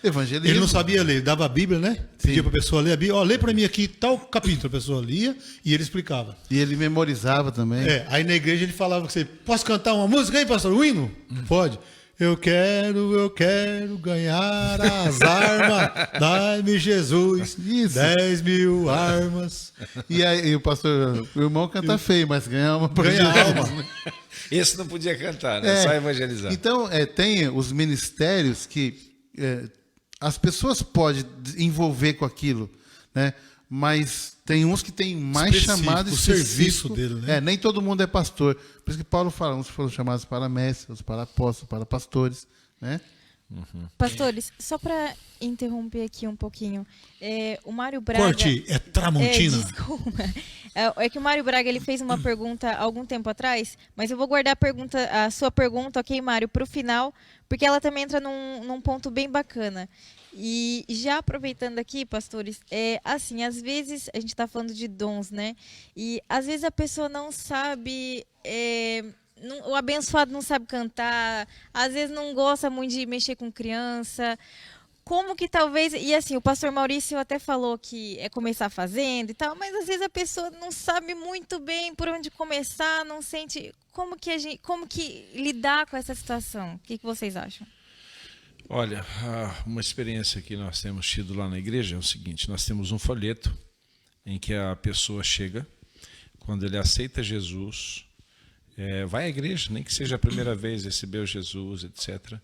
Evangelismo. Ele não sabia ler, dava a Bíblia, né? Pedia para a pessoa ler a Bíblia. Lê para mim aqui tal capítulo. A pessoa lia e ele explicava. E ele memorizava também. Aí na igreja ele falava que você, posso cantar uma música aí, pastor? Um hino? Pode. Eu quero ganhar as armas, dai-me Jesus, 10.000 armas. E aí o irmão canta feio, mas ganha alma para Jesus. Alma. Esse não podia cantar, né? Só evangelizar. Então, tem os ministérios que as pessoas podem envolver com aquilo, né? Mas tem uns que têm mais chamado o serviço dele, né? Nem todo mundo é pastor. Por isso que Paulo fala, uns foram chamados para mestres, outros para apóstolos, para pastores, né? Pastores, só para interromper aqui um pouquinho, o Mário Braga... Corte, Tramontina. Desculpa. É que o Mário Braga ele fez uma pergunta há algum tempo atrás, mas eu vou guardar a sua pergunta, ok, Mário, para o final, porque ela também entra num ponto bem bacana. E já aproveitando aqui, pastores, assim, às vezes a gente está falando de dons, né? E às vezes a pessoa não sabe, o abençoado não sabe cantar, às vezes não gosta muito de mexer com criança. Como que talvez, e assim, o pastor Maurício até falou que é começar fazendo e tal, mas às vezes a pessoa não sabe muito bem por onde começar, não sente como que lidar com essa situação. O que vocês acham? Olha, uma experiência que nós temos tido lá na igreja é o seguinte: nós temos um folheto em que a pessoa chega, quando ele aceita Jesus, vai à igreja, nem que seja a primeira vez, recebeu Jesus, etc.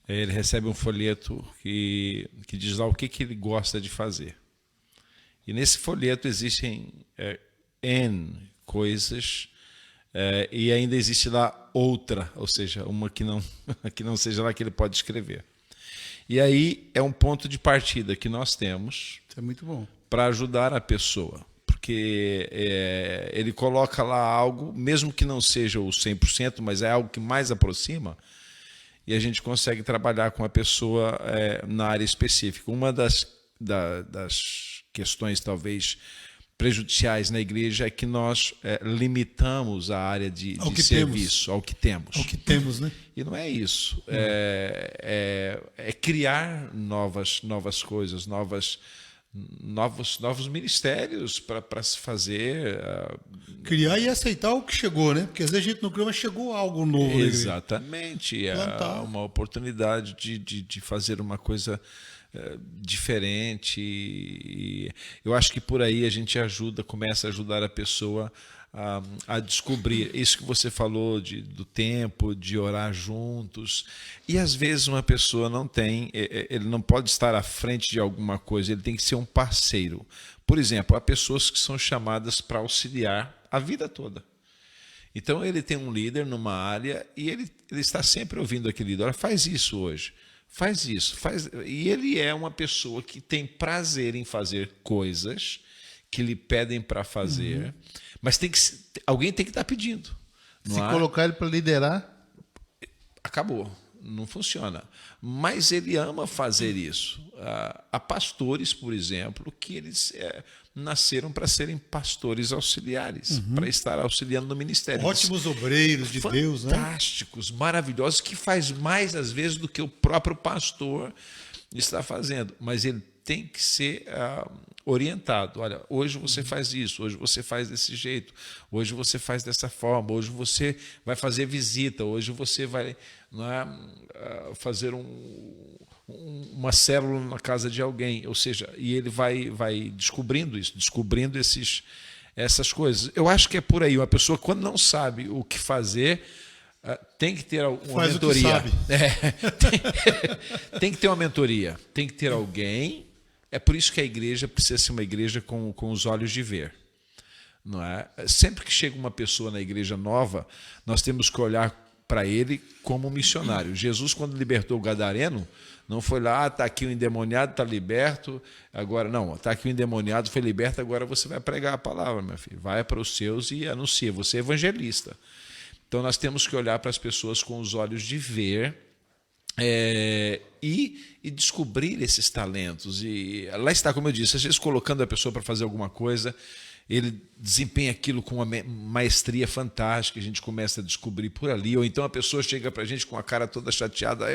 Ele recebe um folheto que diz lá o que ele gosta de fazer. E nesse folheto existem N coisas, e ainda existe lá outra, ou seja, uma que não seja lá que ele pode escrever. E aí é um ponto de partida que nós temos. Isso é muito bom. Para ajudar a pessoa. Porque ele coloca lá algo, mesmo que não seja o 100%, mas é algo que mais aproxima, e a gente consegue trabalhar com a pessoa na área específica. Uma das questões, talvez, prejudiciais na igreja é que nós limitamos a área de serviço ao que temos. Ao que temos, né? E não é isso. É criar novas coisas, novos ministérios para se fazer. Criar e aceitar o que chegou, né? Porque às vezes a gente não criou, mas chegou algo novo. Exatamente. É uma oportunidade de fazer uma coisa diferente. E eu acho que por aí a gente começa a ajudar a pessoa a descobrir isso que você falou do tempo, de orar juntos. E às vezes uma pessoa ele não pode estar à frente de alguma coisa, ele tem que ser um parceiro. Por exemplo, há pessoas que são chamadas para auxiliar a vida toda. Então ele tem um líder numa área e ele está sempre ouvindo aquele líder: olha, faz isso hoje, faz isso, e ele é uma pessoa que tem prazer em fazer coisas que lhe pedem para fazer, mas alguém tem que estar pedindo. Se colocar ele para liderar, acabou, não funciona. Mas ele ama fazer isso. Há pastores, por exemplo, que eles nasceram para serem pastores auxiliares, para estar auxiliando no ministério. Ótimos obreiros de Deus, né? Fantásticos, maravilhosos, que faz mais às vezes do que o próprio pastor está fazendo, mas ele tem que ser orientado. Olha, hoje você faz isso, hoje você faz desse jeito, hoje você faz dessa forma, hoje você vai fazer visita, hoje você vai fazer uma célula na casa de alguém. Ou seja, e ele vai descobrindo essas coisas. Eu acho que é por aí. Uma pessoa, quando não sabe o que fazer, tem que ter uma mentoria. Tem que ter uma mentoria. Tem que ter alguém. É por isso que a igreja precisa ser uma igreja com os olhos de ver. Não é? Sempre que chega uma pessoa na igreja nova, nós temos que olhar para ele como um missionário. Jesus, quando libertou o gadareno, não foi lá: está aqui o endemoniado, está liberto, agora não, está aqui o endemoniado, foi liberto, agora você vai pregar a palavra, meu filho. Vai para os seus e anuncia, você é evangelista. Então nós temos que olhar para as pessoas com os olhos de ver e descobrir esses talentos. E lá está, como eu disse, às vezes colocando a pessoa para fazer alguma coisa, ele desempenha aquilo com uma maestria fantástica, a gente começa a descobrir por ali. Ou então a pessoa chega para a gente com a cara toda chateada: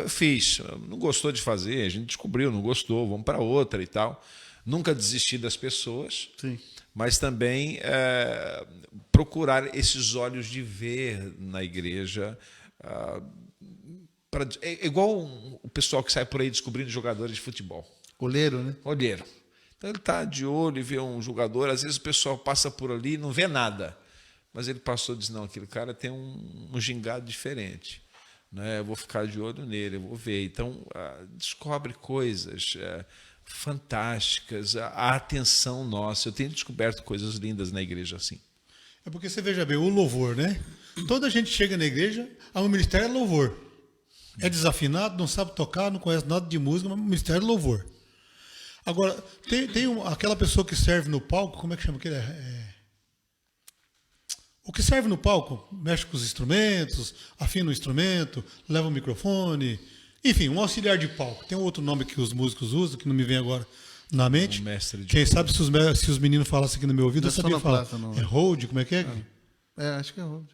fiz, não gostou de fazer, a gente descobriu, não gostou, vamos para outra e tal. Nunca desistir das pessoas. Sim. Mas também procurar esses olhos de ver na igreja. É igual o pessoal que sai por aí descobrindo jogadores de futebol. Olheiro, né? Olheiro. Então ele está de olho e vê um jogador, às vezes o pessoal passa por ali e não vê nada. Mas ele passou e diz: não, aquele cara tem um gingado diferente. Né? Eu vou ficar de olho nele, eu vou ver. Então, descobre coisas fantásticas, a atenção nossa. Eu tenho descoberto coisas lindas na igreja assim. É porque você veja bem, o louvor, né? Toda gente chega na igreja, o ministério é louvor. É desafinado, não sabe tocar, não conhece nada de música, mas o ministério é louvor. Agora, tem aquela pessoa que serve no palco, como é que chama aquele? O que serve no palco, mexe com os instrumentos, afina o instrumento, leva o microfone, enfim, um auxiliar de palco. Tem um outro nome que os músicos usam, que não me vem agora na mente. Quem sabe se os meninos falassem aqui no meu ouvido, eu sabia falar. É hold, como é que é? Acho que é hold.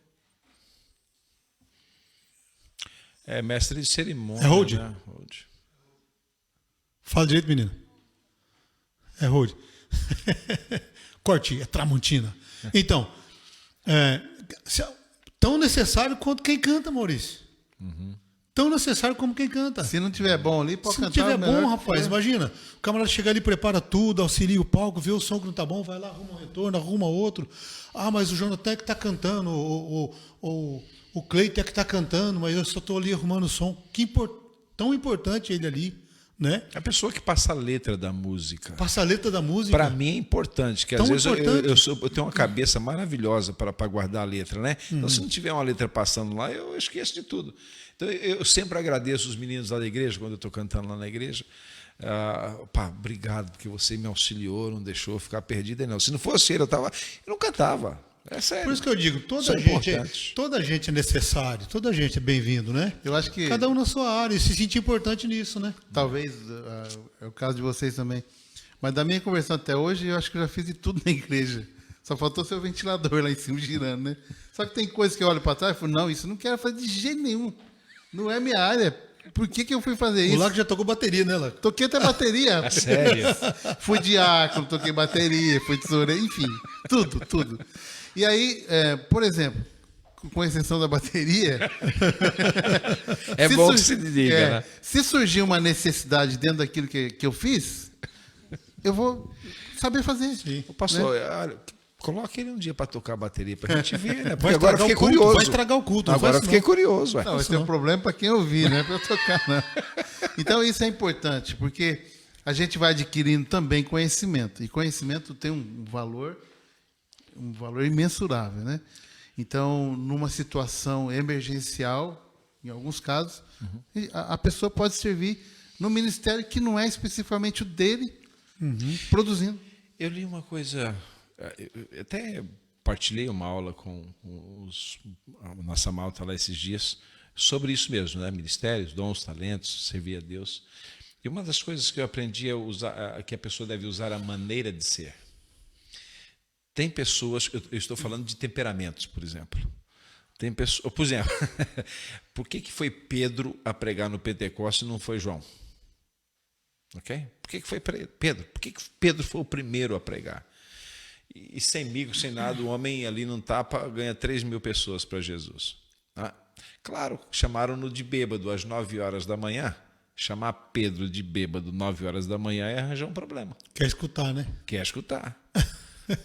É mestre de cerimônia. É hold? Né? Hold. Fala direito, menino. É hold. Corte, é tramontina. Então, tão necessário quanto quem canta, Maurício. Tão necessário como quem canta. Se não tiver bom ali, pode cantar. Se não tiver bom, rapaz, imagina. O camarada chega ali, prepara tudo, auxilia o palco, vê o som que não tá bom, vai lá, arruma um retorno, arruma outro. Ah, mas o Jonathan é que tá cantando, o Cleiton é que tá cantando, mas eu só tô ali arrumando o som. Tão importante ele ali, né? A pessoa que passa a letra da música. Passa a letra da música. Para mim é importante, que às vezes eu tenho uma cabeça maravilhosa para guardar a letra, né? Então, se não tiver uma letra passando lá, eu esqueço de tudo. Então, eu sempre agradeço os meninos lá da igreja, quando eu estou cantando lá na igreja. Obrigado, porque você me auxiliou, não deixou eu ficar perdido. Não. Se não fosse ele, eu não cantava. É sério. Por isso que eu digo, toda gente é necessário, toda gente é bem-vindo, né? Eu acho que cada um na sua área e se sentir importante nisso, né? Talvez é o caso de vocês também. Mas da minha conversão até hoje, eu acho que eu já fiz de tudo na igreja. Só faltou ser o ventilador lá em cima girando, né? Só que tem coisas que eu olho para trás e falo, não, isso não quero fazer de jeito nenhum. Não é minha área. Por que eu fui fazer isso? O Laco já tocou bateria, né, Laco? Toquei até bateria. Sério? Fui diácono, toquei bateria, fui tesoureiro, enfim, tudo. E aí, por exemplo, com exceção da bateria... É bom que se diga, né? Se surgir uma necessidade dentro daquilo que eu fiz, eu vou saber fazer. Sim. O pastor, olha, coloque ele um dia para tocar bateria para a gente ver, né? Porque agora fiquei curioso. Vai estragar o culto. Agora fiquei curioso. Não, esse é um problema para quem ouvir, não é para eu tocar, não. Então, isso é importante, porque a gente vai adquirindo também conhecimento. E conhecimento tem um valor imensurável, né? Então, numa situação emergencial, em alguns casos, a pessoa pode servir no ministério que não é especificamente o dele, produzindo. Eu li uma coisa, eu até partilhei uma aula com a nossa malta lá esses dias, sobre isso mesmo, né? Ministérios, dons, talentos, servir a Deus. E uma das coisas que eu aprendi é que a pessoa deve usar a maneira de ser. Tem pessoas, eu estou falando de temperamentos, por exemplo. Tem pessoas, por exemplo, por que foi Pedro a pregar no Pentecostes e não foi João? Ok? Por que foi Pedro? Por que Pedro foi o primeiro a pregar? E sem mico, sem nada, o homem ali num tapa ganha 3.000 pessoas para Jesus. Claro, chamaram-no de bêbado às 9 horas da manhã. Chamar Pedro de bêbado 9 horas da manhã é arranjar um problema. Quer escutar, né? Quer escutar.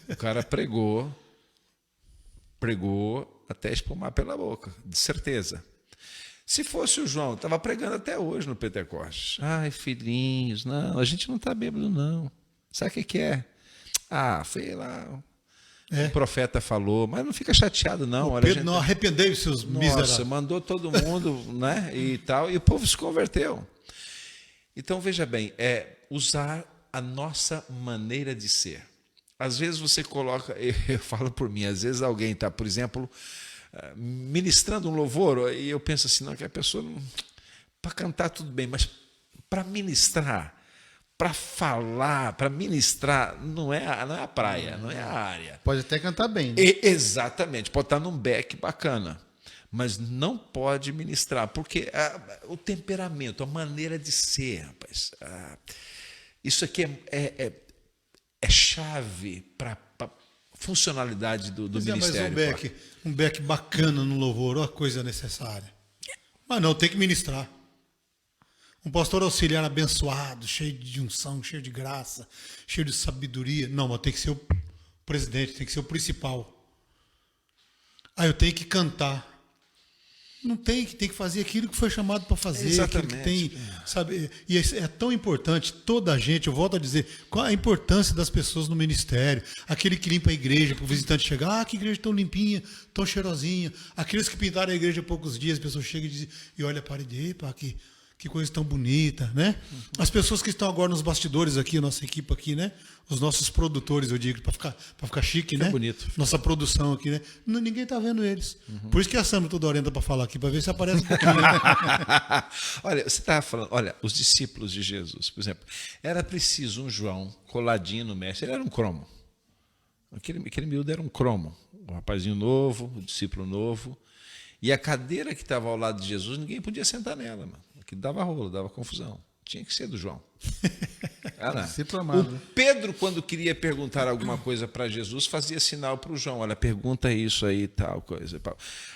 O cara pregou até espumar pela boca, de certeza. Se fosse o João, estava pregando até hoje no Pentecostes. Ai, filhinhos, não, a gente não está bêbado, não. Sabe o que é? Foi lá, o profeta falou, mas não fica chateado, não. Olha, Pedro não arrependeu os seus miseráveis. Nossa, mandou todo mundo, né, e tal, e o povo se converteu. Então, veja bem, usar a nossa maneira de ser. Às vezes você coloca, eu falo por mim, às vezes alguém está, por exemplo, ministrando um louvor, e eu penso assim, não, que a pessoa, para cantar tudo bem, mas para ministrar, para falar, para ministrar, não é a praia, não é a área. Pode até cantar bem. Né? Exatamente, pode estar num back bacana, mas não pode ministrar, porque o temperamento, a maneira de ser, rapaz, isso aqui é chave para a funcionalidade do ministério. Mas um back bacana no louvor, uma coisa necessária. Mas não, tem que ministrar. Um pastor auxiliar abençoado, cheio de unção, cheio de graça, cheio de sabedoria. Não, mas tem que ser o presidente, tem que ser o principal. Eu tenho que cantar. Não tem que fazer aquilo que foi chamado para fazer. Exatamente. Aquilo que tem, sabe? E é tão importante, toda a gente, eu volto a dizer, qual a importância das pessoas no ministério. Aquele que limpa a igreja, para o visitante chegar, que igreja tão limpinha, tão cheirosinha. Aqueles que pintaram a igreja há poucos dias, a pessoa chega e olha para a parede, que Que coisa tão bonita, né? As pessoas que estão agora nos bastidores aqui, nossa equipe aqui, né? Os nossos produtores, eu digo, para ficar chique, né? Bonito. Nossa produção aqui, né? Ninguém tá vendo eles. Por isso que a Sandra toda hora entra para falar aqui, para ver se aparece um pouquinho. Olha, você estava falando, olha, os discípulos de Jesus, por exemplo, era preciso um João coladinho no mestre, ele era um cromo. Aquele miúdo era um cromo, um rapazinho novo, um discípulo novo. E a cadeira que estava ao lado de Jesus, ninguém podia sentar nela, mano. Aquilo dava rolo, dava confusão. Tinha que ser do João. O Pedro, quando queria perguntar alguma coisa para Jesus, fazia sinal para o João: olha, pergunta isso aí, tal coisa.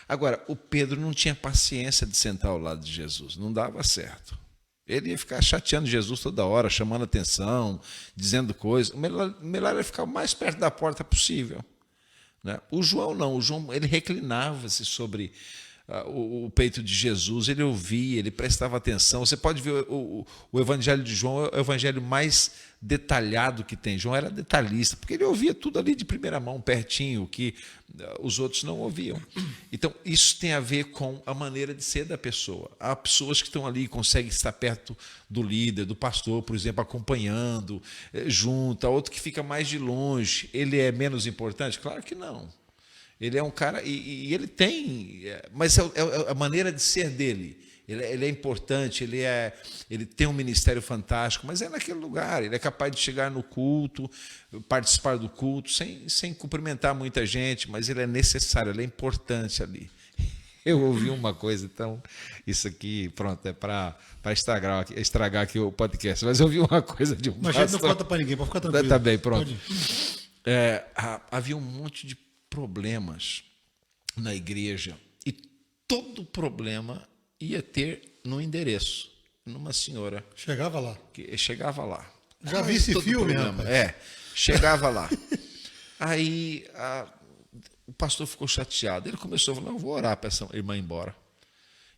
Agora, o Pedro não tinha paciência de sentar ao lado de Jesus, não dava certo. Ele ia ficar chateando Jesus toda hora, chamando atenção, dizendo coisas. O melhor era ficar o mais perto da porta possível. Né? O João não, o João ele reclinava-se sobre o peito de Jesus, ele ouvia, ele prestava atenção. Você pode ver o evangelho de João, é o evangelho mais detalhado que tem. João era detalhista, porque ele ouvia tudo ali de primeira mão, pertinho, que os outros não ouviam. Então, isso tem a ver com a maneira de ser da pessoa. Há pessoas que estão ali e conseguem estar perto do líder, do pastor, por exemplo, acompanhando, junto. Há outro que fica mais de longe. Ele é menos importante? Claro que não. Ele é um cara, e ele tem, mas é a maneira de ser dele. Ele é importante, ele tem um ministério fantástico, mas é naquele lugar. Ele é capaz de chegar no culto, participar do culto, sem cumprimentar muita gente, mas ele é necessário, ele é importante ali. Eu ouvi uma coisa, então, isso aqui, pronto, é para estragar aqui o podcast, mas eu ouvi uma coisa de um Mas a gente não conta para ninguém, pode ficar tranquilo. Tá bem, pronto. Havia um monte de problemas na igreja e todo problema ia ter no endereço, numa senhora. Chegava lá. Chegava lá. Já vi esse filme, rapaz? Chegava lá. Aí o pastor ficou chateado. Ele começou a falar: eu vou orar para essa irmã ir embora.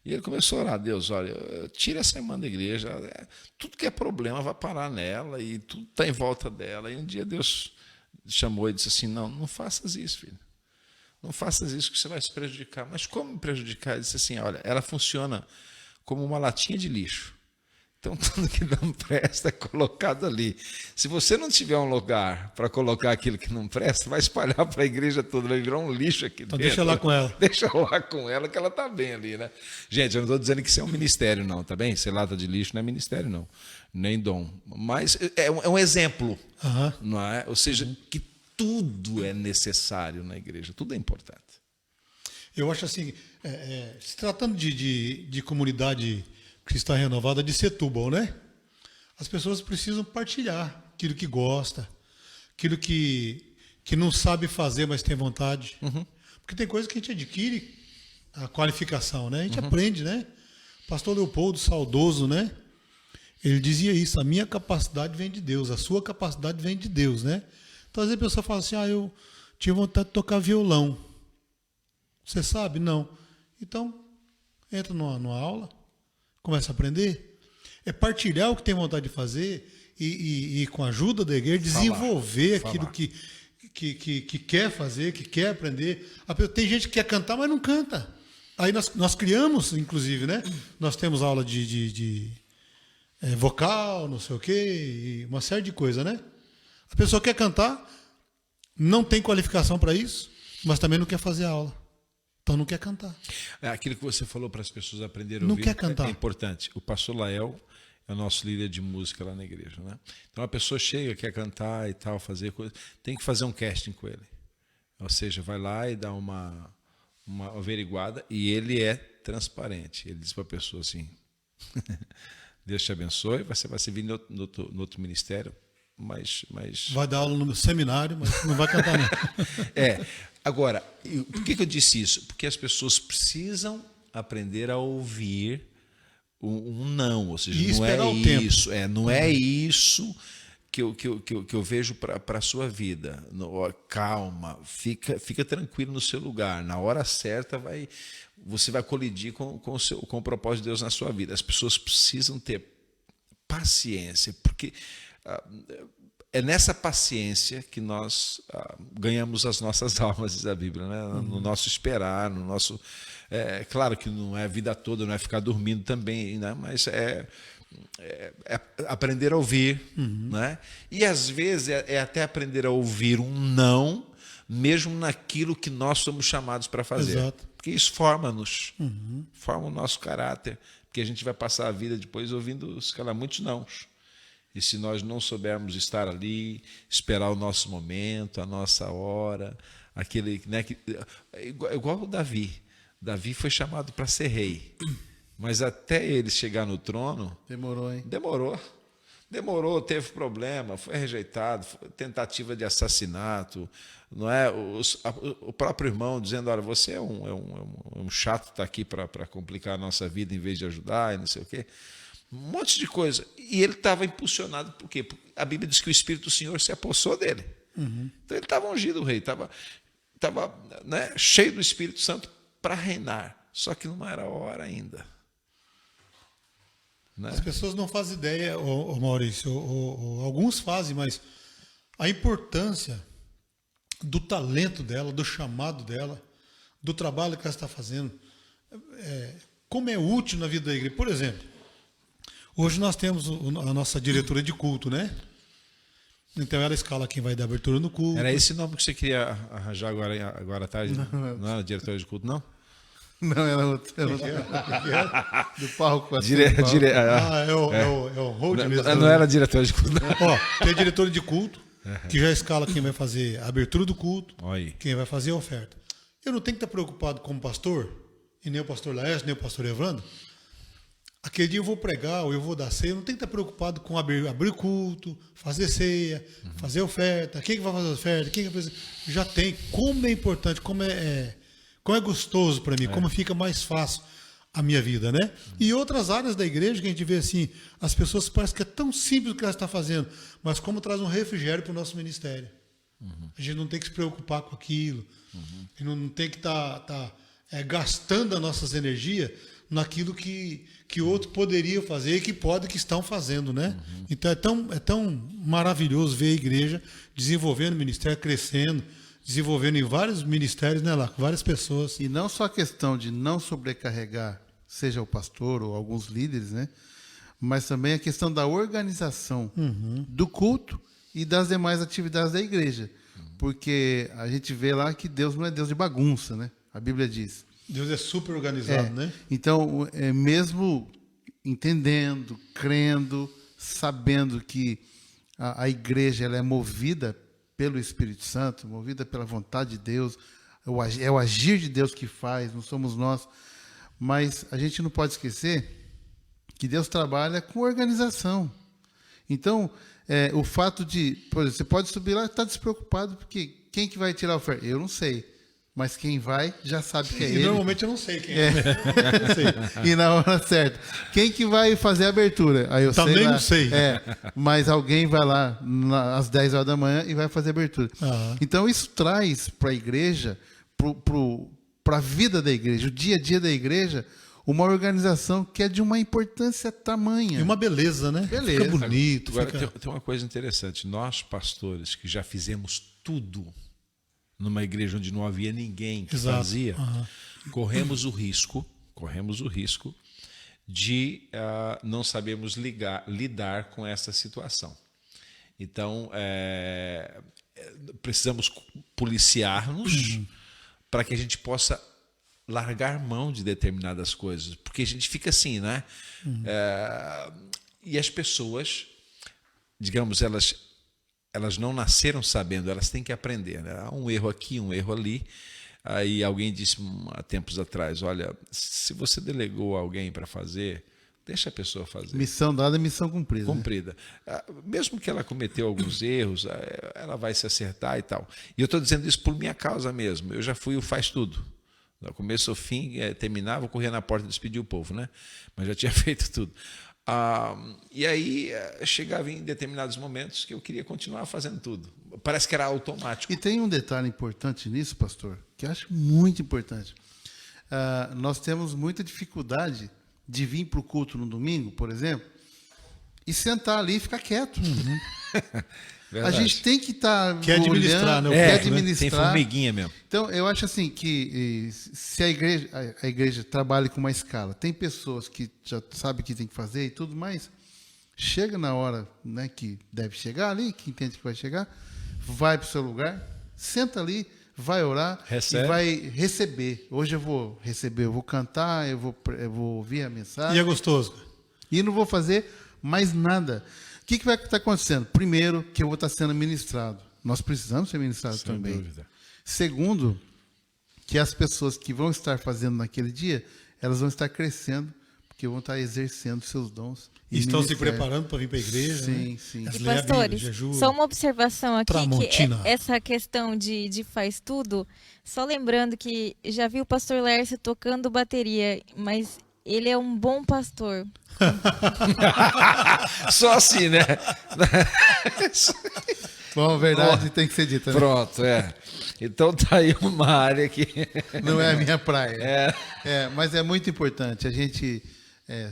E ele começou a orar: Deus, olha, tira essa irmã da igreja. Tudo que é problema vai parar nela e tudo está em volta dela. E um dia Deus chamou e disse assim: não faças isso, filho. Não faças isso que você vai se prejudicar. Mas como me prejudicar? Ele disse assim: olha, ela funciona como uma latinha de lixo. Então, tudo que não presta é colocado ali. Se você não tiver um lugar para colocar aquilo que não presta, vai espalhar para a igreja toda, vai virar um lixo aqui dentro. Deixa lá com ela. Deixa lá com ela, que ela está bem ali, né? Gente, eu não estou dizendo que isso é um ministério, não, tá bem? Ser lata de lixo não é ministério, não. Nem dom. Mas é um exemplo, não é? Ou seja, que tudo é necessário na igreja, tudo é importante. Eu acho assim, se tratando de comunidade cristã renovada, de Setúbal, né? As pessoas precisam partilhar aquilo que gosta, aquilo que não sabe fazer, mas tem vontade. Porque tem coisa que a gente adquire a qualificação, né? A gente aprende, né? Pastor Leopoldo, saudoso, né? Ele dizia isso: a minha capacidade vem de Deus, a sua capacidade vem de Deus, né? Então, às vezes a pessoa fala assim: eu tinha vontade de tocar violão. Você sabe? Não. Então, entra numa aula, começa a aprender. É partilhar o que tem vontade de fazer e com a ajuda da igreja, desenvolver aquilo que quer fazer, que quer aprender. Tem gente que quer cantar, mas não canta. Aí nós criamos, inclusive, né? Nós temos aula de vocal, não sei o quê, e uma série de coisas, né? A pessoa quer cantar, não tem qualificação para isso, mas também não quer fazer aula. Então não quer cantar. Aquilo que você falou para as pessoas aprenderem a não ouvir quer cantar. É importante. O pastor Lael é o nosso líder de música lá na igreja, né? Então a pessoa chega, quer cantar e tal, fazer coisa, tem que fazer um casting com ele. Ou seja, vai lá e dá uma averiguada, e ele é transparente. Ele diz para a pessoa assim: Deus te abençoe, você vai servir no outro ministério, mas... Vai dar aula no seminário, mas não vai cantar não. Agora, por que eu disse isso? Porque as pessoas precisam aprender a ouvir um não, ou seja, e não é isso. Não é isso que eu vejo para a sua vida. Calma, fica tranquilo no seu lugar. Na hora certa você vai colidir com o propósito de Deus na sua vida. As pessoas precisam ter paciência, porque é nessa paciência que nós ganhamos as nossas almas, diz a Bíblia, né? No nosso esperar, no nosso... claro que não é a vida toda, não é ficar dormindo também, né? Mas é aprender a ouvir, né? E às vezes é até aprender a ouvir um não, mesmo naquilo que nós somos chamados para fazer. Exato. Porque isso forma-nos, forma o nosso caráter, porque a gente vai passar a vida depois ouvindo, se calhar, muitos nãos. E se nós não soubermos estar ali, esperar o nosso momento, a nossa hora, aquele, né, igual o Davi. Davi foi chamado para ser rei, mas até ele chegar no trono... Demorou, hein? Demorou, teve problema, foi rejeitado, foi tentativa de assassinato, não é? O próprio irmão dizendo, olha, você é um chato, está aqui para complicar a nossa vida em vez de ajudar, e não sei o quê. Um monte de coisa. E ele estava impulsionado por quê? Porque a Bíblia diz que o Espírito do Senhor se apossou dele. Então ele estava ungido, o rei, estava né, cheio do Espírito Santo para reinar. Só que não era a hora ainda. Né? As pessoas não fazem ideia, Maurício, alguns fazem, mas a importância do talento dela, do chamado dela, do trabalho que ela está fazendo, como é útil na vida da igreja. Por exemplo, hoje nós temos a nossa diretora de culto, né? Então ela escala quem vai dar abertura no culto. Era esse nome que você queria arranjar agora à tarde? Não era diretora de culto, não? Não, era outro. Do palco. É o hold mesmo. Não era diretora de culto, não. Tem a diretora de culto, que já escala quem vai fazer a abertura do culto, quem vai fazer a oferta. Eu não tenho que estar preocupado como pastor, e nem o pastor Laércio, nem o pastor Evandro. Aquele dia eu vou pregar ou eu vou dar ceia, eu não tenho que estar preocupado com abrir culto, fazer ceia, fazer oferta. Quem que vai fazer oferta? Quem que vai fazer... Já tem. Como é importante, como é gostoso para mim, como fica mais fácil a minha vida, né? E outras áreas da igreja que a gente vê assim, as pessoas parecem que é tão simples o que elas estão fazendo, mas como traz um refrigério para o nosso ministério. A gente não tem que se preocupar com aquilo, e não tem que estar gastando as nossas energias naquilo que outro poderia fazer e que estão fazendo, né? Então é tão maravilhoso ver a igreja desenvolvendo o ministério, crescendo, desenvolvendo em vários ministérios, né, lá, com várias pessoas. E não só a questão de não sobrecarregar, seja o pastor ou alguns líderes, né? Mas também a questão da organização do culto e das demais atividades da igreja. Porque a gente vê lá que Deus não é Deus de bagunça, né? A Bíblia diz. Deus é super organizado, né? Então, mesmo entendendo, crendo, sabendo que a igreja ela é movida pelo Espírito Santo, movida pela vontade de Deus, é o agir de Deus que faz, não somos nós. Mas a gente não pode esquecer que Deus trabalha com organização. Então, o fato de, por exemplo, você pode subir lá e estar despreocupado, porque quem que vai tirar a oferta? Eu não sei. Mas quem vai já sabe que é ele. E normalmente eu não sei quem é. Não sei. E na hora certa. Quem que vai fazer a abertura? Aí eu também sei lá, não sei. Mas alguém vai lá às 10 horas da manhã e vai fazer a abertura. Então isso traz para a igreja, para a vida da igreja, o dia a dia da igreja, uma organização que é de uma importância tamanha. E uma beleza, né? Beleza. Fica bonito. Agora, tem uma coisa interessante. Nós, pastores, que já fizemos tudo numa igreja onde não havia ninguém que fazia, corremos o risco de não sabermos lidar com essa situação. Então, precisamos policiar-nos para que a gente possa largar mão de determinadas coisas, porque a gente fica assim, né? E as pessoas, digamos, elas não nasceram sabendo, elas têm que aprender, né? Há um erro aqui, um erro ali. Aí alguém disse há tempos atrás, olha, se você delegou alguém para fazer, deixa a pessoa fazer. Missão dada, missão cumprida. Cumprida. Mesmo que ela cometeu alguns erros, ela vai se acertar e tal. E eu estou dizendo isso por minha causa mesmo. Eu já fui o faz tudo. Do começo ao fim, terminava, corria na porta e despedia o povo, né? Mas já tinha feito tudo. E aí chegava em determinados momentos que eu queria continuar fazendo tudo. Parece que era automático. E tem um detalhe importante nisso, pastor, que eu acho muito importante. Nós temos muita dificuldade de vir para o culto no domingo, por exemplo, e sentar ali e ficar quieto. A gente tem que estar Quer administrar, né? Quer administrar. Tem formiguinha mesmo. Então, eu acho assim que se a igreja trabalha com uma escala, tem pessoas que já sabem o que tem que fazer e tudo mais, chega na hora, né, que deve chegar ali, que entende que vai chegar, vai para o seu lugar, senta ali, vai orar Recebe. e vai receber. Hoje eu vou receber, eu vou cantar, eu vou ouvir a mensagem. E é gostoso. E não vou fazer mais nada. O que vai estar acontecendo? Primeiro, que eu vou estar sendo ministrado. Nós precisamos ser ministrados Sem também. dúvida. Segundo, que as pessoas que vão estar fazendo naquele dia, elas vão estar crescendo, porque vão estar exercendo seus dons. E estão se preparando para vir para a igreja. Sim, né? sim. E Ler a Bíblia, pastores, jejum. só uma observação aqui, Tramontina. que essa questão de faz tudo, só lembrando que já vi o pastor Lércio tocando bateria, mas ele é um bom pastor. Só assim, né? Bom, a verdade tem que ser dita. Né? Pronto, é. Então tá aí uma área que... Não é a minha praia. Mas é muito importante a gente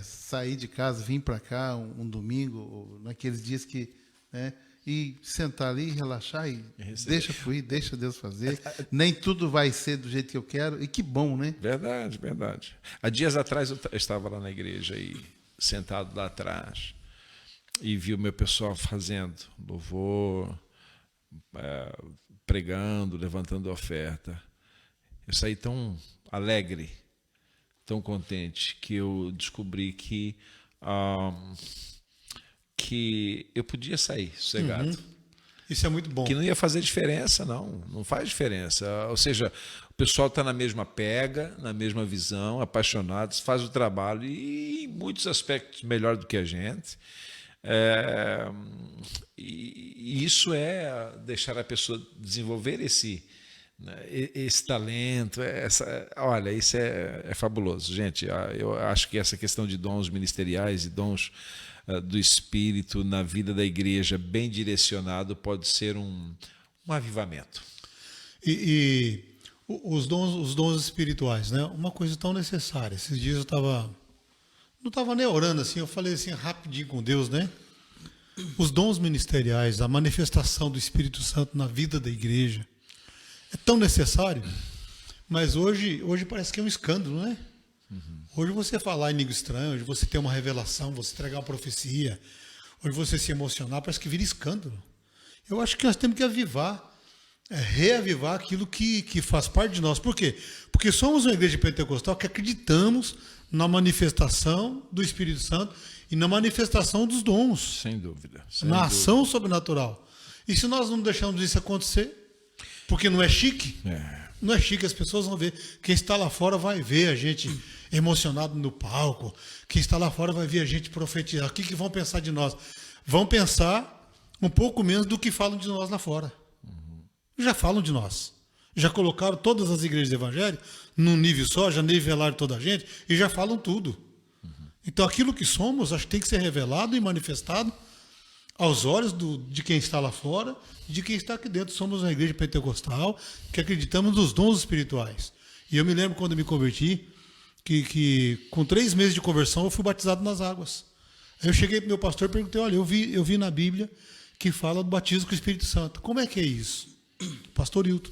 sair de casa, vir para cá um domingo, ou naqueles dias que... Né, e sentar ali, relaxar e deixa fluir, deixa Deus fazer. Nem tudo vai ser do jeito que eu quero. E que bom, né? Verdade, verdade. Há dias atrás eu estava lá na igreja e sentado lá atrás e vi o meu pessoal fazendo louvor, pregando, levantando oferta. Eu saí tão alegre, tão contente, que eu descobri que eu podia sair sossegado. Isso é muito bom. Que não ia fazer diferença, não faz diferença. Ou seja, o pessoal está na mesma pega, na mesma visão, apaixonados, faz o trabalho e em muitos aspectos melhor do que a gente. E isso é deixar a pessoa desenvolver esse talento. Olha, isso é fabuloso, gente. Eu acho que essa questão de dons ministeriais e dons do Espírito na vida da igreja bem direcionado pode ser um avivamento. E os dons espirituais, né? Uma coisa tão necessária. Esses dias eu não estava nem orando assim, eu falei assim rapidinho com Deus, né? Os dons ministeriais, a manifestação do Espírito Santo na vida da igreja é tão necessário, mas hoje parece que é um escândalo, né? Hoje você falar em língua estranha, hoje você ter uma revelação, você entregar uma profecia, hoje você se emocionar, parece que vira escândalo. Eu acho que nós temos que reavivar aquilo que faz parte de nós. Por quê? Porque somos uma igreja pentecostal que acreditamos na manifestação do Espírito Santo e na manifestação dos dons. Sem dúvida. Na ação sobrenatural. E se nós não deixarmos isso acontecer, porque não é chique, não é chique, as pessoas vão ver. Quem está lá fora vai ver a gente emocionado no palco. Quem está lá fora vai ver a gente profetizar. O que vão pensar de nós? Vão pensar um pouco menos do que falam de nós lá fora. Já falam de nós. Já colocaram todas as igrejas evangélicas num nível só, já nivelaram toda a gente e já falam tudo. Então aquilo que somos, acho que tem que ser revelado e manifestado aos olhos de quem está lá fora e de quem está aqui dentro. Somos uma igreja pentecostal que acreditamos nos dons espirituais. E eu me lembro quando eu me converti, que com 3 meses de conversão eu fui batizado nas águas. Aí eu cheguei para o meu pastor e perguntei, olha, eu vi na Bíblia que fala do batismo com o Espírito Santo. Como é que é isso? Pastor Hilton.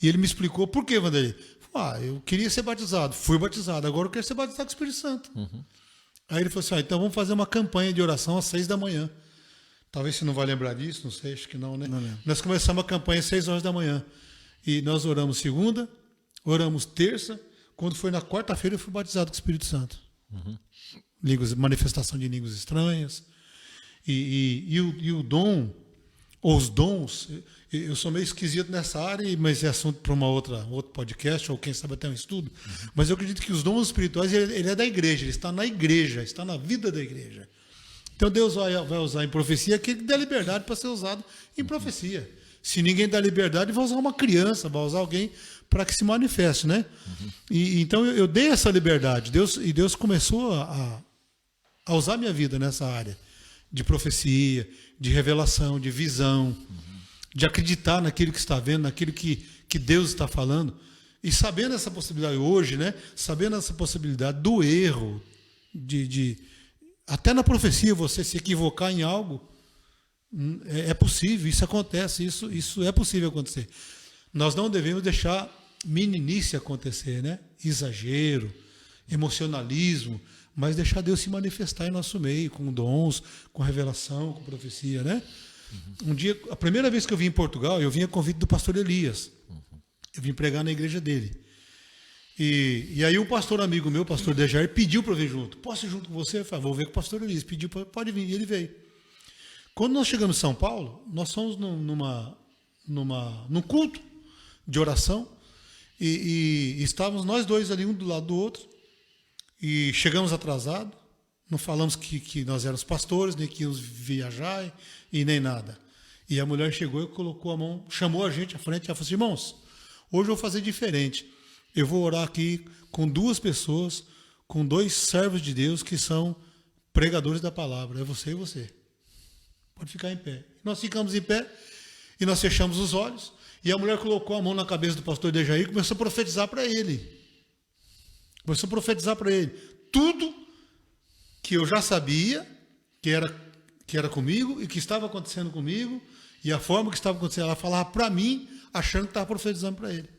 E ele me explicou por quê, Vanderlei. Eu queria ser batizado, fui batizado, agora eu quero ser batizado com o Espírito Santo. Aí ele falou assim, então vamos fazer uma campanha de oração às 6 da manhã. Talvez você não vai lembrar disso, não sei, acho que não, né? Não. Nós começamos a campanha às 6 horas da manhã. E nós oramos segunda, oramos terça, quando foi na quarta-feira eu fui batizado com o Espírito Santo. Manifestação de línguas estranhas. E o dom, ou os dons, eu sou meio esquisito nessa área, mas é assunto para outro podcast, ou quem sabe até um estudo. Mas eu acredito que os dons espirituais, ele é da igreja, ele está na igreja, está na vida da igreja. Então Deus vai usar em profecia aquele que dá liberdade para ser usado em profecia. Se ninguém dá liberdade, vai usar uma criança, vai usar alguém para que se manifeste, né? E então eu dei essa liberdade. Deus começou a usar minha vida nessa área de profecia, de revelação, de visão, de acreditar naquilo que está vendo, naquilo que Deus está falando. E sabendo essa possibilidade hoje, né? Sabendo essa possibilidade do erro, até na profecia você se equivocar em algo, É possível, isso acontece, isso é possível acontecer. Nós não devemos deixar meninice acontecer, né? Exagero, emocionalismo, mas deixar Deus se manifestar em nosso meio, com dons, com revelação, com profecia, né? Um dia, a primeira vez que eu vim em Portugal, eu vim a convite do pastor Elias. Eu vim pregar na igreja dele. E aí um pastor amigo meu, o pastor Dejair, pediu para eu vir junto. Posso ir junto com você? Eu falei, vou ver com o pastor Elias. Pediu, pode vir, e ele veio. Quando nós chegamos em São Paulo, nós fomos num culto de oração e estávamos nós dois ali, um do lado do outro, e chegamos atrasados, não falamos que nós éramos pastores, nem que íamos viajar e nem nada. E a mulher chegou e colocou a mão, chamou a gente à frente e falou assim, irmãos, hoje eu vou fazer diferente. Eu vou orar aqui com 2 pessoas, com 2 servos de Deus que são pregadores da palavra. É você e você. Pode ficar em pé. Nós ficamos em pé e nós fechamos os olhos. E a mulher colocou a mão na cabeça do pastor Dejair e começou a profetizar para ele. Começou a profetizar para ele. Tudo que eu já sabia que era comigo e que estava acontecendo comigo e a forma que estava acontecendo. Ela falava para mim, achando que estava profetizando para ele.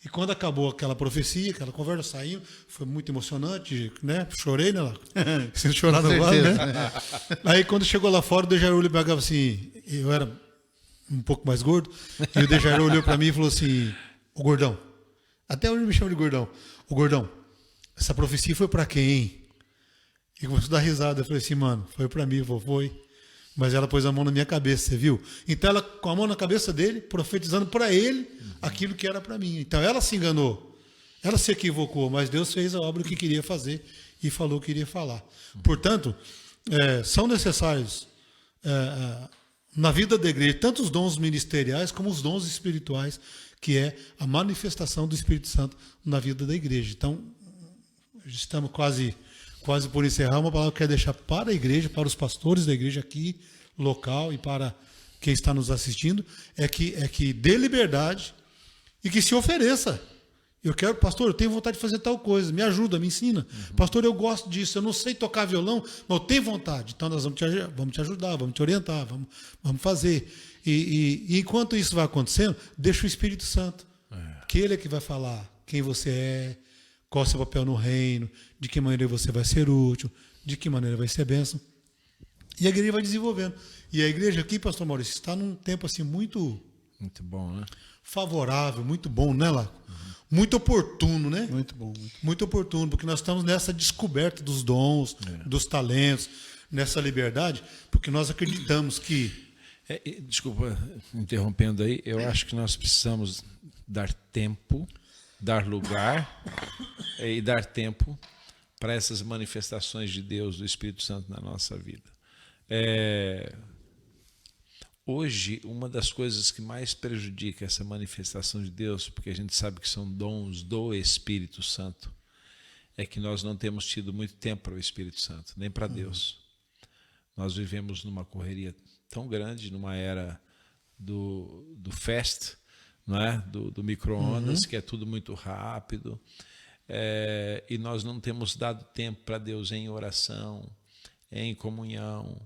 E quando acabou aquela profecia, aquela conversa, saiu, foi muito emocionante, né? Chorei, né? Sem chorar no lado, né? Aí quando chegou lá fora, o Dejair olhou e pegava assim, eu era um pouco mais gordo, e o Dejair olhou para mim e falou assim, ô gordão, até hoje me chama de gordão, ô gordão, essa profecia foi para quem, hein? E começou a dar risada, eu falei assim, mano, foi para mim, foi. Mas ela pôs a mão na minha cabeça, você viu? Então ela, com a mão na cabeça dele, profetizando para ele aquilo que era para mim. Então ela se enganou, ela se equivocou, mas Deus fez a obra que queria fazer e falou o que queria falar. Portanto, são necessários na vida da igreja tanto os dons ministeriais como os dons espirituais, que é a manifestação do Espírito Santo na vida da igreja. Então, estamos quase por encerrar. Uma palavra que eu quero deixar para a igreja, para os pastores da igreja aqui, local, e para quem está nos assistindo, é que dê liberdade e que se ofereça. Eu quero, pastor, eu tenho vontade de fazer tal coisa, me ajuda, me ensina. Pastor, eu gosto disso, eu não sei tocar violão, mas eu tenho vontade. Então nós vamos te ajudar, vamos te orientar, vamos fazer. E enquanto isso vai acontecendo, deixa o Espírito Santo, que ele é que vai falar quem você é, qual é o seu papel no reino, de que maneira você vai ser útil, de que maneira vai ser bênção. E a igreja vai desenvolvendo. E a igreja aqui, pastor Maurício, está num tempo assim muito bom, né? Favorável, muito bom, né, lá? Muito oportuno, né? Muito bom. Muito oportuno, porque nós estamos nessa descoberta dos dons, dos talentos, nessa liberdade, porque nós acreditamos que... Desculpa, interrompendo aí, eu acho que nós precisamos dar tempo, dar lugar e dar tempo para essas manifestações de Deus, do Espírito Santo na nossa vida. Hoje, uma das coisas que mais prejudica essa manifestação de Deus, porque a gente sabe que são dons do Espírito Santo, é que nós não temos tido muito tempo para o Espírito Santo, nem para Deus. Nós vivemos numa correria tão grande, numa era do fast, não é? do micro-ondas, que é tudo muito rápido, e nós não temos dado tempo para Deus em oração, em comunhão,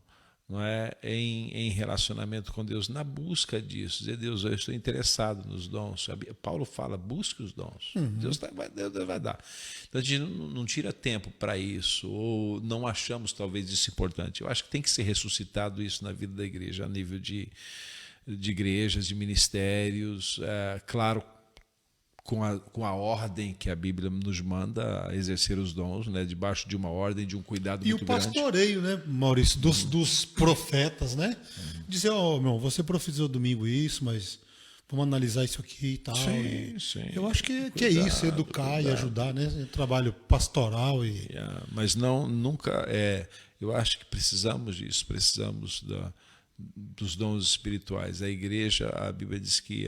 não é? Em relacionamento com Deus, na busca disso. Dizer, Deus, eu estou interessado nos dons. Paulo fala, busque os dons. Deus vai dar. Então a gente não tira tempo para isso, ou não achamos talvez isso importante. Eu acho que tem que ser ressuscitado isso na vida da igreja, a nível de igrejas, de ministérios, claro, com a ordem que a Bíblia nos manda a exercer os dons, né, debaixo de uma ordem, de um cuidado muito grande. E o pastoreio, né, Maurício, dos profetas, né? Dizer, irmão, você profetizou domingo isso, mas vamos analisar isso aqui e tal. Sim. Eu acho que é isso, educar e ajudar, né? Trabalho pastoral. Mas nunca eu acho que precisamos disso, precisamos dos dons espirituais. A igreja, a Bíblia diz que